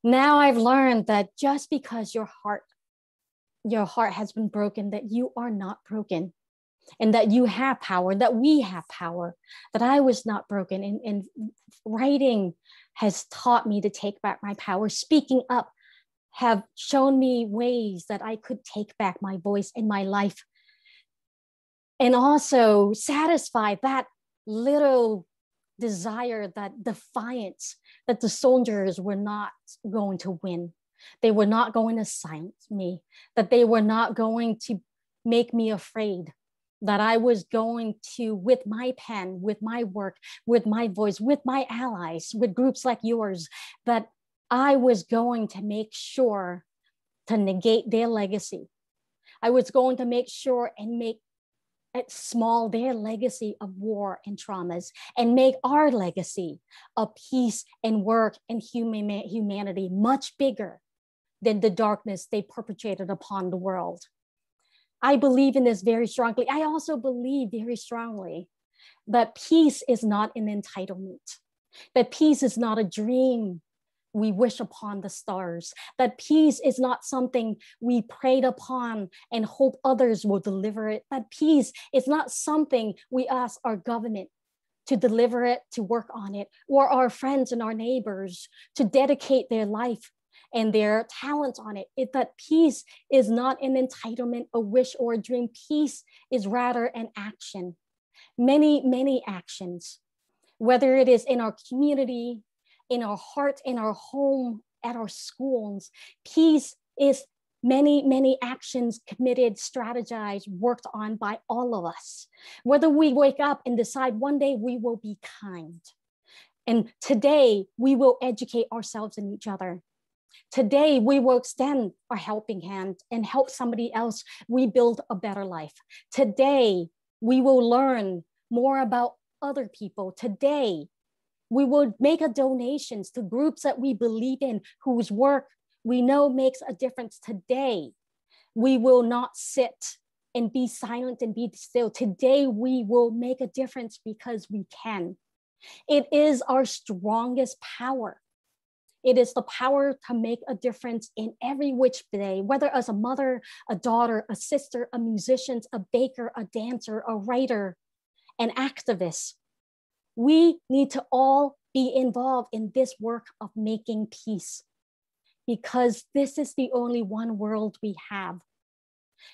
Now I've learned that just because your heart has been broken, that you are not broken, and that you have power, that we have power, that I was not broken. And writing has taught me to take back my power. Speaking up have shown me ways that I could take back my voice in my life, and also satisfy that little desire, that defiance that the soldiers were not going to win. They were not going to silence me, that they were not going to make me afraid, that I was going to, with my pen, with my work, with my voice, with my allies, with groups like yours, that I was going to make sure to negate their legacy. I was going to make sure and make it small their legacy of war and traumas, and make our legacy of peace and work and humanity much bigger than the darkness they perpetrated upon the world. I believe in this very strongly. I also believe very strongly that peace is not an entitlement, that peace is not a dream we wish upon the stars, that peace is not something we prayed upon and hope others will deliver it, that peace is not something we ask our government to deliver it, to work on it, or our friends and our neighbors to dedicate their life and their talents on it. That peace is not an entitlement, a wish, or a dream. Peace is rather an action. Many, many actions, whether it is in our community, in our heart, in our home, at our schools. Peace is many, many actions committed, strategized, worked on by all of us. Whether we wake up and decide one day we will be kind, and today we will educate ourselves and each other. Today we will extend our helping hand and help somebody else rebuild a better life. Today we will learn more about other people. Today we will make a donations to groups that we believe in, whose work we know makes a difference. Today, we will not sit and be silent and be still. Today, we will make a difference because we can. It is our strongest power. It is the power to make a difference in every which way, whether as a mother, a daughter, a sister, a musician, a baker, a dancer, a writer, an activist. We need to all be involved in this work of making peace, because this is the only one world we have.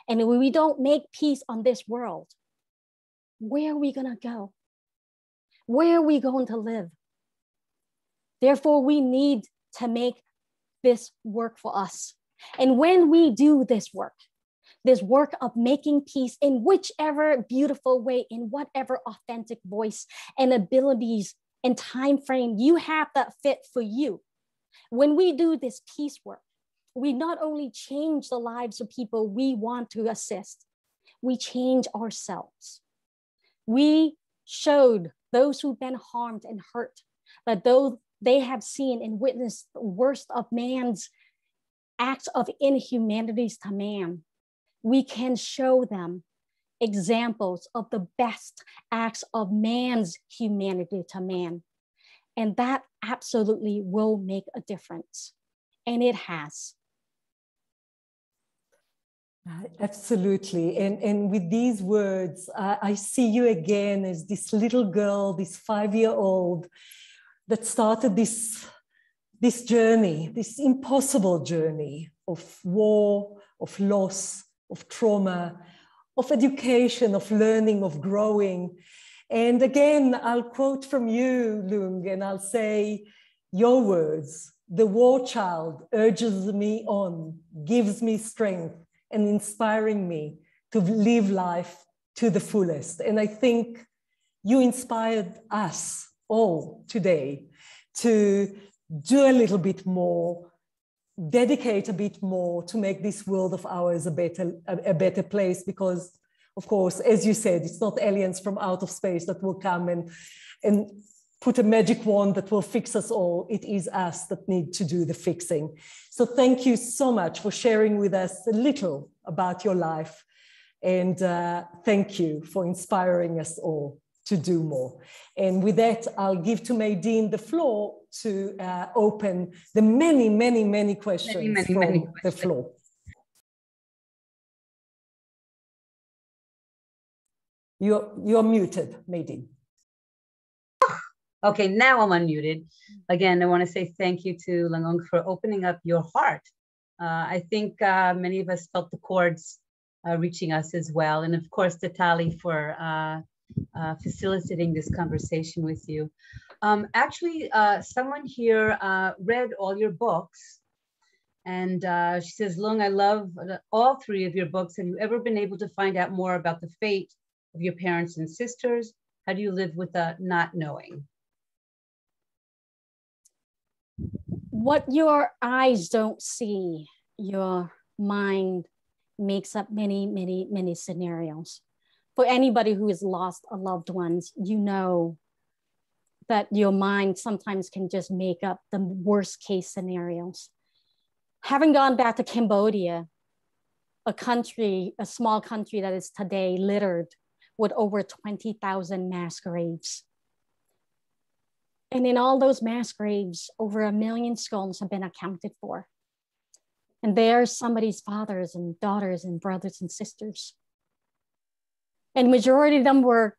And if we don't make peace on this world, where are we going to go? Where are we going to live? Therefore, we need to make this work for us. And when we do this work of making peace in whichever beautiful way, in whatever authentic voice and abilities and time frame you have that fit for you, when we do this peace work, we not only change the lives of people we want to assist, we change ourselves. We showed those who've been harmed and hurt that though they have seen and witnessed the worst of man's acts of inhumanities to man, we can show them examples of the best acts of man's humanity to man. And that absolutely will make a difference. And it has. Absolutely. And with these words, I see you again as this little girl, this 5-year-old that started this journey, this impossible journey of war, of loss, of trauma, of education, of learning, of growing. And again, I'll quote from you, Loung, and I'll say your words: "The war child urges me on, gives me strength, and inspiring me to live life to the fullest." And I think you inspired us all today to do a little bit more, dedicate a bit more to make this world of ours a better place, because of course, as you said, it's not aliens from out of space that will come and put a magic wand that will fix us all. It is us that need to do the fixing. So thank you so much for sharing with us a little about your life. And thank you for inspiring us all to do more. And with that, I'll give to Maydeen the floor to open the many questions from the floor. You're muted, Maydeen. Okay, now I'm unmuted. Again, I want to say thank you to Loung Ung for opening up your heart. I think many of us felt the chords reaching us as well. And of course, to Tali for facilitating this conversation with you. Actually, someone here read all your books. And she says, Loung, I love all 3 of your books. Have you ever been able to find out more about the fate of your parents and sisters? How do you live with the not knowing? What your eyes don't see, your mind makes up many scenarios. For anybody who has lost a loved one, you know that your mind sometimes can just make up the worst case scenarios. Having gone back to Cambodia, a small country that is today littered with over 20,000 mass graves. And in all those mass graves, over 1 million skulls have been accounted for. And there's somebody's fathers and daughters and brothers and sisters. And majority of them were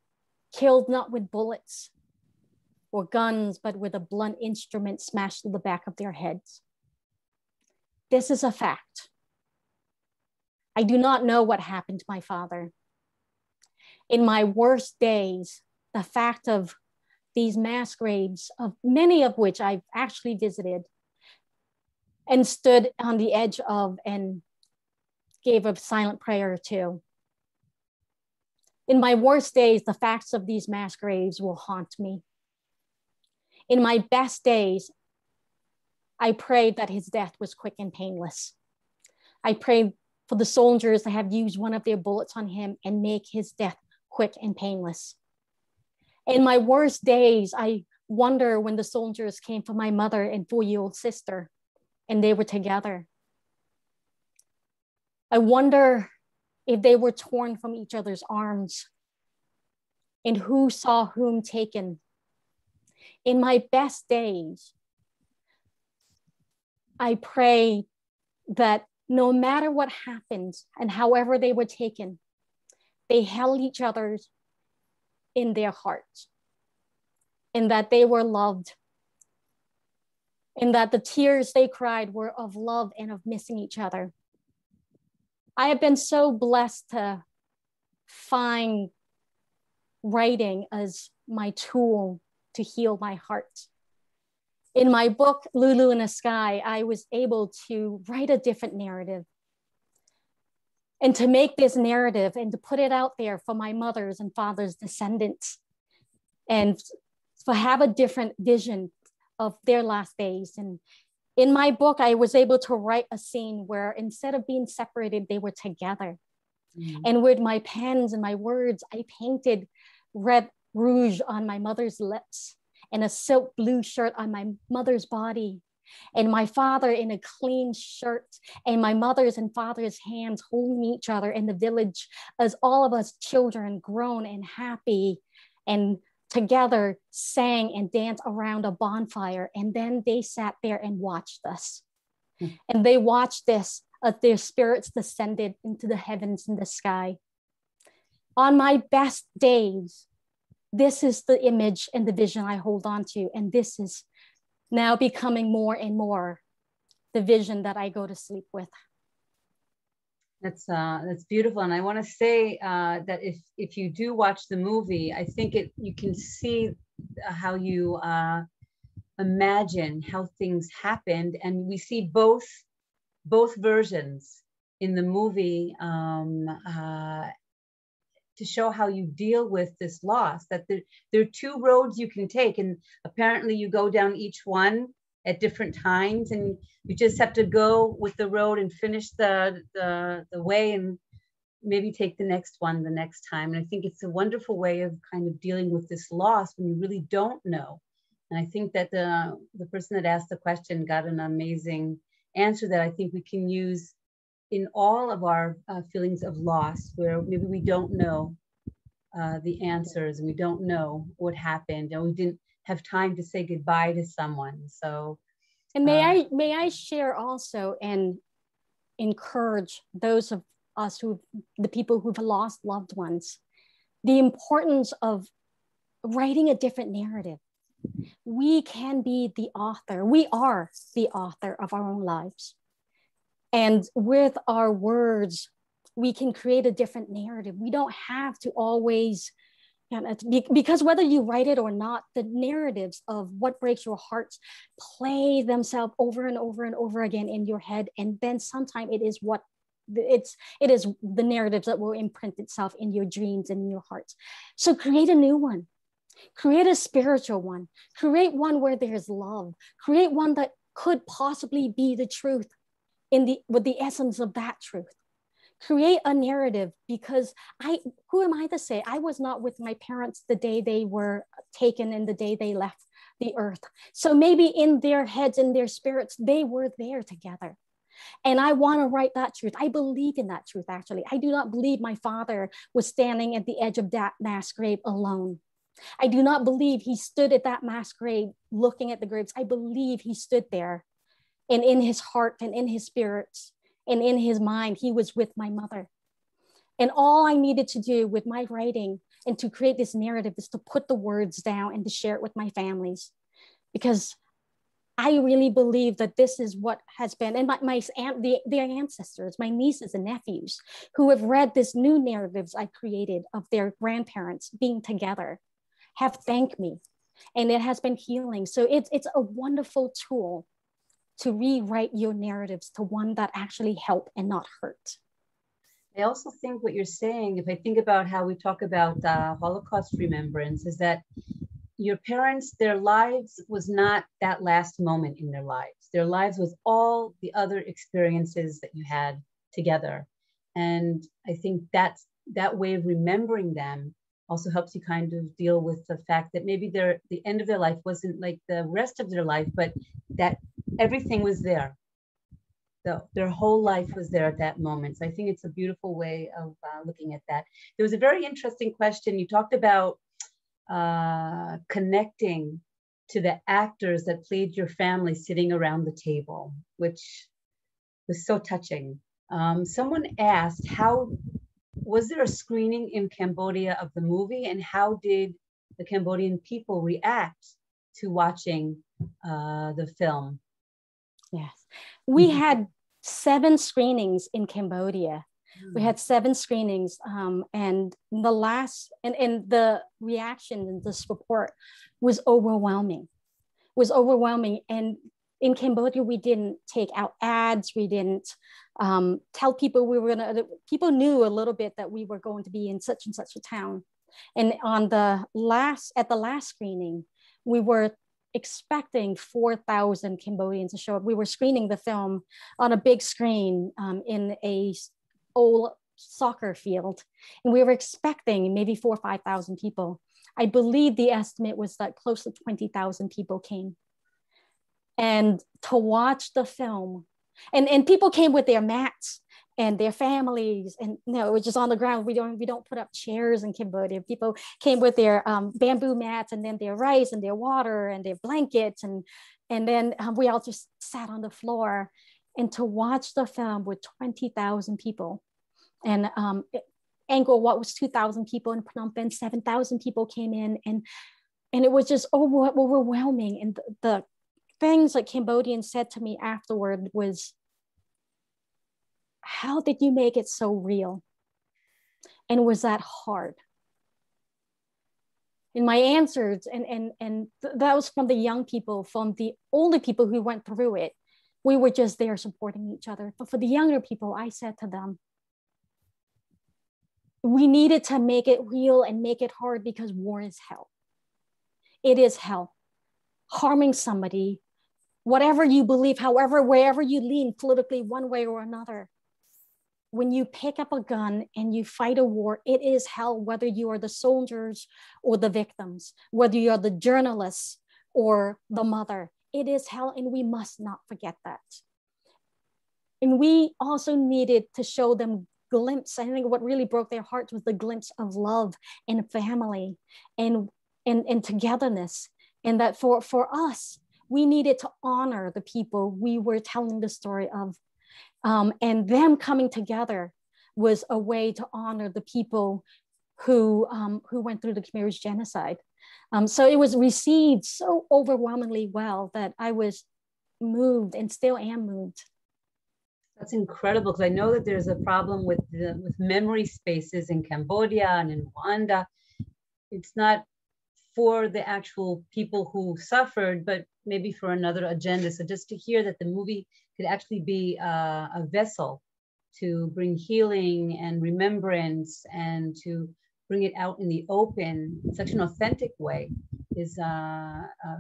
killed not with bullets or guns, but with a blunt instrument smashed to the back of their heads. This is a fact. I do not know what happened to my father. In my worst days, the fact of these mass graves, of many of which I've actually visited and stood on the edge of and gave a silent prayer to. In my worst days, the facts of these mass graves will haunt me. In my best days, I prayed that his death was quick and painless. I prayed for the soldiers to have used one of their bullets on him and make his death quick and painless. In my worst days, I wonder when the soldiers came for my mother and 4-year-old sister, and they were together. I wonder if they were torn from each other's arms, and who saw whom taken. In my best days, I pray that no matter what happened and however they were taken, they held each other in their hearts, and that they were loved, and that the tears they cried were of love and of missing each other. I have been so blessed to find writing as my tool to heal my heart. In my book, Lulu in the Sky, I was able to write a different narrative and to make this narrative and to put it out there for my mother's and father's descendants and to have a different vision of their last days. And in my book, I was able to write a scene where instead of being separated, they were together. And with my pens and my words, I painted red rouge on my mother's lips and a silk blue shirt on my mother's body, and my father in a clean shirt, and my mother's and father's hands holding each other in the village as all of us children, grown and happy, and together sang and danced around a bonfire. And then they sat there and watched us. And they watched this as their spirits descended into the heavens and the sky. On my best days, this is the image and the vision I hold on to. And this is now becoming more and more the vision that I go to sleep with. That's beautiful. And I want to say that if you do watch the movie, I think you can see how you imagine how things happened. And we see both versions in the movie to show how you deal with this loss, that there are two roads you can take, and apparently you go down each one at different times, and you just have to go with the road and finish the way, and maybe take the next one the next time. And I think it's a wonderful way of kind of dealing with this loss when you really don't know. And I think that the person that asked the question got an amazing answer that I think we can use in all of our feelings of loss, where maybe we don't know the answers, and we don't know what happened, and we didn't have time to say goodbye to someone. So, and may I share also and encourage those of us the people who've lost loved ones, the importance of writing a different narrative. We can be the author. We are the author of our own lives. And with our words, we can create a different narrative. We don't have to always, because whether you write it or not, the narratives of what breaks your heart play themselves over and over and over again in your head. And then sometimes it is the narratives that will imprint itself in your dreams and in your hearts. So create a new one. Create a spiritual one. Create one where there's love. Create one that could possibly be the truth with the essence of that truth. Create a narrative, because who am I to say? I was not with my parents the day they were taken and the day they left the earth. So maybe in their heads and their spirits, they were there together. And I want to write that truth. I believe in that truth, actually. I do not believe my father was standing at the edge of that mass grave alone. I do not believe he stood at that mass grave looking at the graves. I believe he stood there, and in his heart and in his spirits and in his mind, he was with my mother. And all I needed to do with my writing and to create this narrative is to put the words down and to share it with my families, because I really believe that this is what has been, and their ancestors, my nieces and nephews, who have read this new narratives I created of their grandparents being together, have thanked me, and it has been healing. So it's a wonderful tool to rewrite your narratives to one that actually help and not hurt. I also think what you're saying, if I think about how we talk about Holocaust remembrance, is that your parents, their lives was not that last moment in their lives. Their lives was all the other experiences that you had together. And I think that way of remembering them also helps you kind of deal with the fact that maybe the end of their life wasn't like the rest of their life, but that everything was there. So their whole life was there at that moment. So I think it's a beautiful way of looking at that. There was a very interesting question. You talked about connecting to the actors that played your family sitting around the table, which was so touching. Someone asked, was there a screening in Cambodia of the movie, and how did the Cambodian people react to watching the film? Yes, we had 7 screenings in Cambodia. We had 7 screenings, and the last, and the reaction and the support was overwhelming. And in Cambodia, we didn't take out ads. We didn't tell people people knew a little bit that we were going to be in such and such a town. And at the last screening, we were expecting 4,000 Cambodians to show up. We were screening the film on a big screen in a old soccer field, and we were expecting maybe 4,000 or 5,000 people. I believe the estimate was that close to 20,000 people came. And to watch the film, and people came with their mats and their families, and you know, it was just on the ground. We don't put up chairs in Cambodia. People came with their bamboo mats, and then their rice and their water and their blankets, and then we all just sat on the floor. And to watch the film with 20,000 people, and Angkor Wat was 2,000 people, in Phnom Penh 7,000 people came in, and it was just overwhelming. And the things that Cambodians said to me afterward was, how did you make it so real? And was that hard? And my answers, and that was from the young people, from the older people who went through it. We were just there supporting each other. But for the younger people, I said to them, we needed to make it real and make it hard, because war is hell. It is hell. Harming somebody, whatever you believe, however, wherever you lean politically, one way or another, when you pick up a gun and you fight a war, it is hell, whether you are the soldiers or the victims, whether you are the journalists or the mother. It is hell, and we must not forget that. And we also needed to show them glimpse. I think what really broke their hearts was the glimpse of love and family and togetherness. And that for us, we needed to honor the people we were telling the story of. And them coming together was a way to honor the people who went through the Khmer Rouge Genocide. So it was received so overwhelmingly well that I was moved, and still am moved. That's incredible, because I know that there's a problem with memory spaces in Cambodia and in Rwanda. It's not for the actual people who suffered, but maybe for another agenda. So just to hear that the movie could actually be a vessel to bring healing and remembrance, and to bring it out in the open in such an authentic way is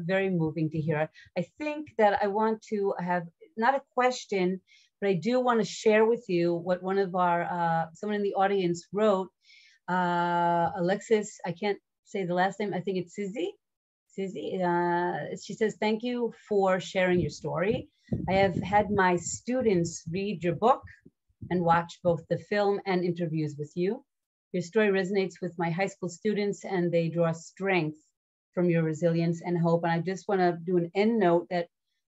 very moving to hear. I think that I want to have, not a question, but I do want to share with you what one of our, someone in the audience wrote. Alexis, I can't say the last name, I think it's Sizzy. She says, thank you for sharing your story. I have had my students read your book and watch both the film and interviews with you. Your story resonates with my high school students, and they draw strength from your resilience and hope. And I just want to do an end note that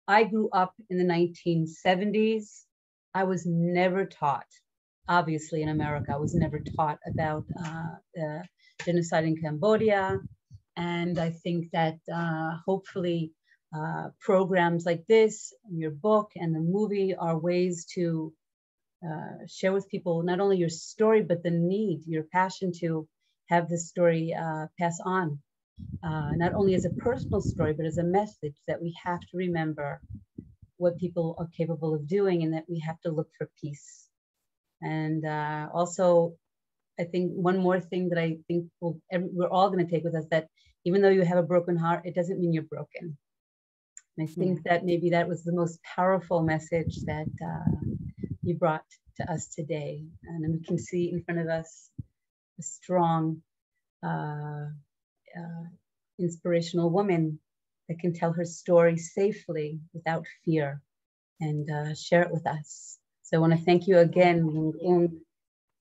I grew up in the 1970s. I was never taught, obviously in America, I was never taught about the genocide in Cambodia. And I think that hopefully programs like this, your book and the movie, are ways to share with people not only your story, but the need, your passion to have this story pass on, not only as a personal story, but as a message that we have to remember what people are capable of doing, and that we have to look for peace. And also, I think one more thing that I think we're all going to take with us, that even though you have a broken heart, it doesn't mean you're broken. And I think that maybe that was the most powerful message that you brought to us today. And we can see in front of us a strong, inspirational woman that can tell her story safely without fear and share it with us. So I want to thank you again, Loung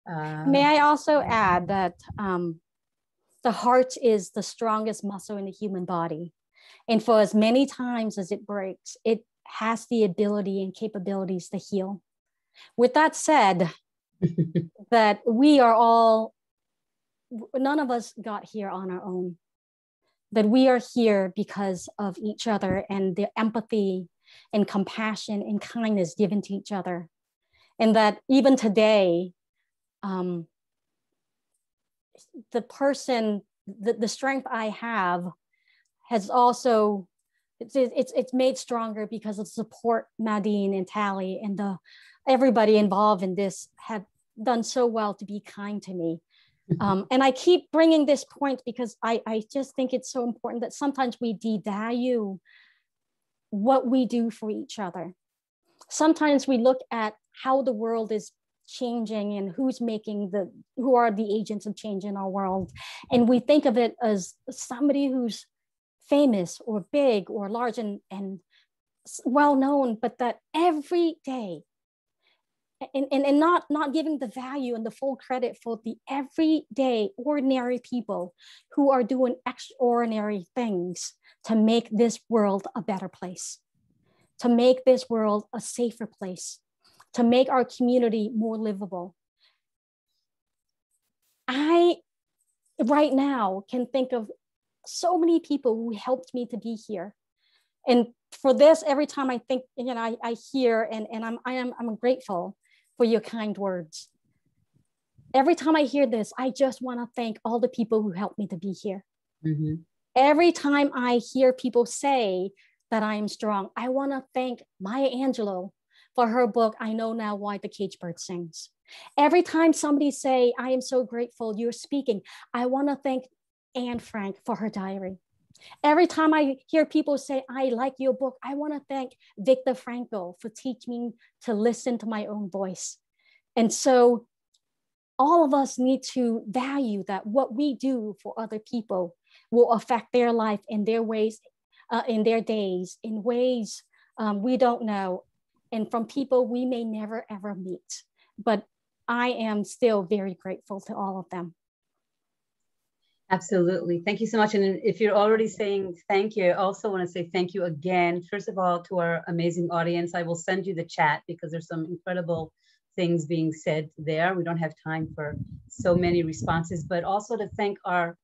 Ung. May I also add that the heart is the strongest muscle in the human body. And for as many times as it breaks, it has the ability and capabilities to heal. With that said, that we are all, none of us got here on our own, that we are here because of each other and the empathy and compassion and kindness given to each other. And that even today, the strength I have has also, it's made stronger because of support Nadine and Tally and everybody involved in this have done so well to be kind to me. And I keep bringing this point because I just think it's so important that sometimes we devalue what we do for each other. Sometimes we look at how the world is changing and who are the agents of change in our world. And we think of it as somebody who's famous or big or large and well known, but that every day, and not giving the value and the full credit for the everyday ordinary people who are doing extraordinary things to make this world a better place, to make this world a safer place, to make our community more livable. I, right now, can think of so many people who helped me to be here. And for this, every time I think, I hear and I'm grateful for your kind words. Every time I hear this, I just want to thank all the people who helped me to be here. Mm-hmm. Every time I hear people say that I am strong, I want to thank Maya Angelou for her book, I Know Now Why the Caged Bird Sings. Every time somebody say, I am so grateful you're speaking, I want to thank Anne Frank for her diary. Every time I hear people say, I like your book, I want to thank Viktor Frankl for teaching me to listen to my own voice. And so all of us need to value that what we do for other people will affect their life in their ways, in their days, in ways we don't know, and from people we may never ever meet. But I am still very grateful to all of them. Absolutely. Thank you so much. And if you're already saying thank you, I also want to say thank you again, first of all, to our amazing audience. I will send you the chat because there's some incredible things being said there. We don't have time for so many responses, but also to thank our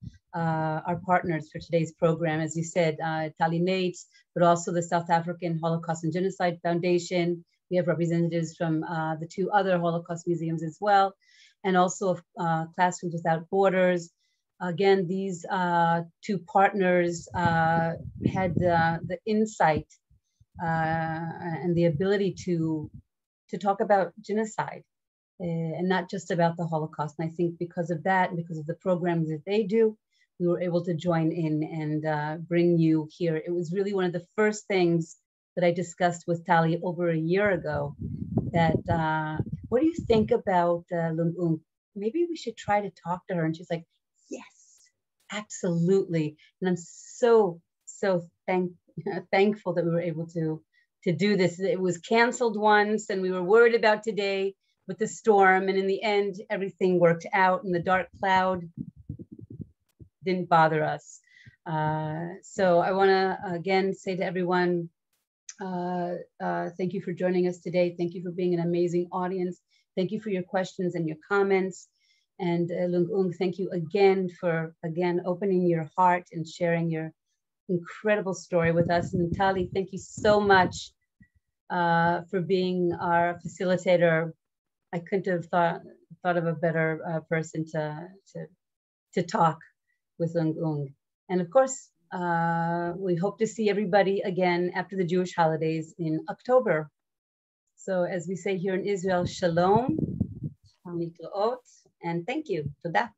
partners for today's program. As you said, Tali Nates, but also the South African Holocaust and Genocide Foundation. We have representatives from the two other Holocaust museums as well, and also Classrooms Without Borders. Again, these two partners had the insight and the ability to talk about genocide and not just about the Holocaust. And I think because of that, and because of the programs that they do, we were able to join in and bring you here. It was really one of the first things that I discussed with Tali over a year ago, that what do you think about Loung Ung? Maybe we should try to talk to her. And she's like, yes, absolutely. And I'm so thankful that we were able to do this. It was canceled once and we were worried about today with the storm. And in the end, everything worked out and the dark cloud didn't bother us. So I wanna again say to everyone, thank you for joining us today. Thank you for being an amazing audience. Thank you for your questions and your comments. And Loung Ung, thank you again for opening your heart and sharing your incredible story with us. And Tali, thank you so much for being our facilitator. I couldn't have thought of a better person to talk with Loung Ung. And of course, we hope to see everybody again after the Jewish holidays in October. So as we say here in Israel, shalom, and thank you. Toda.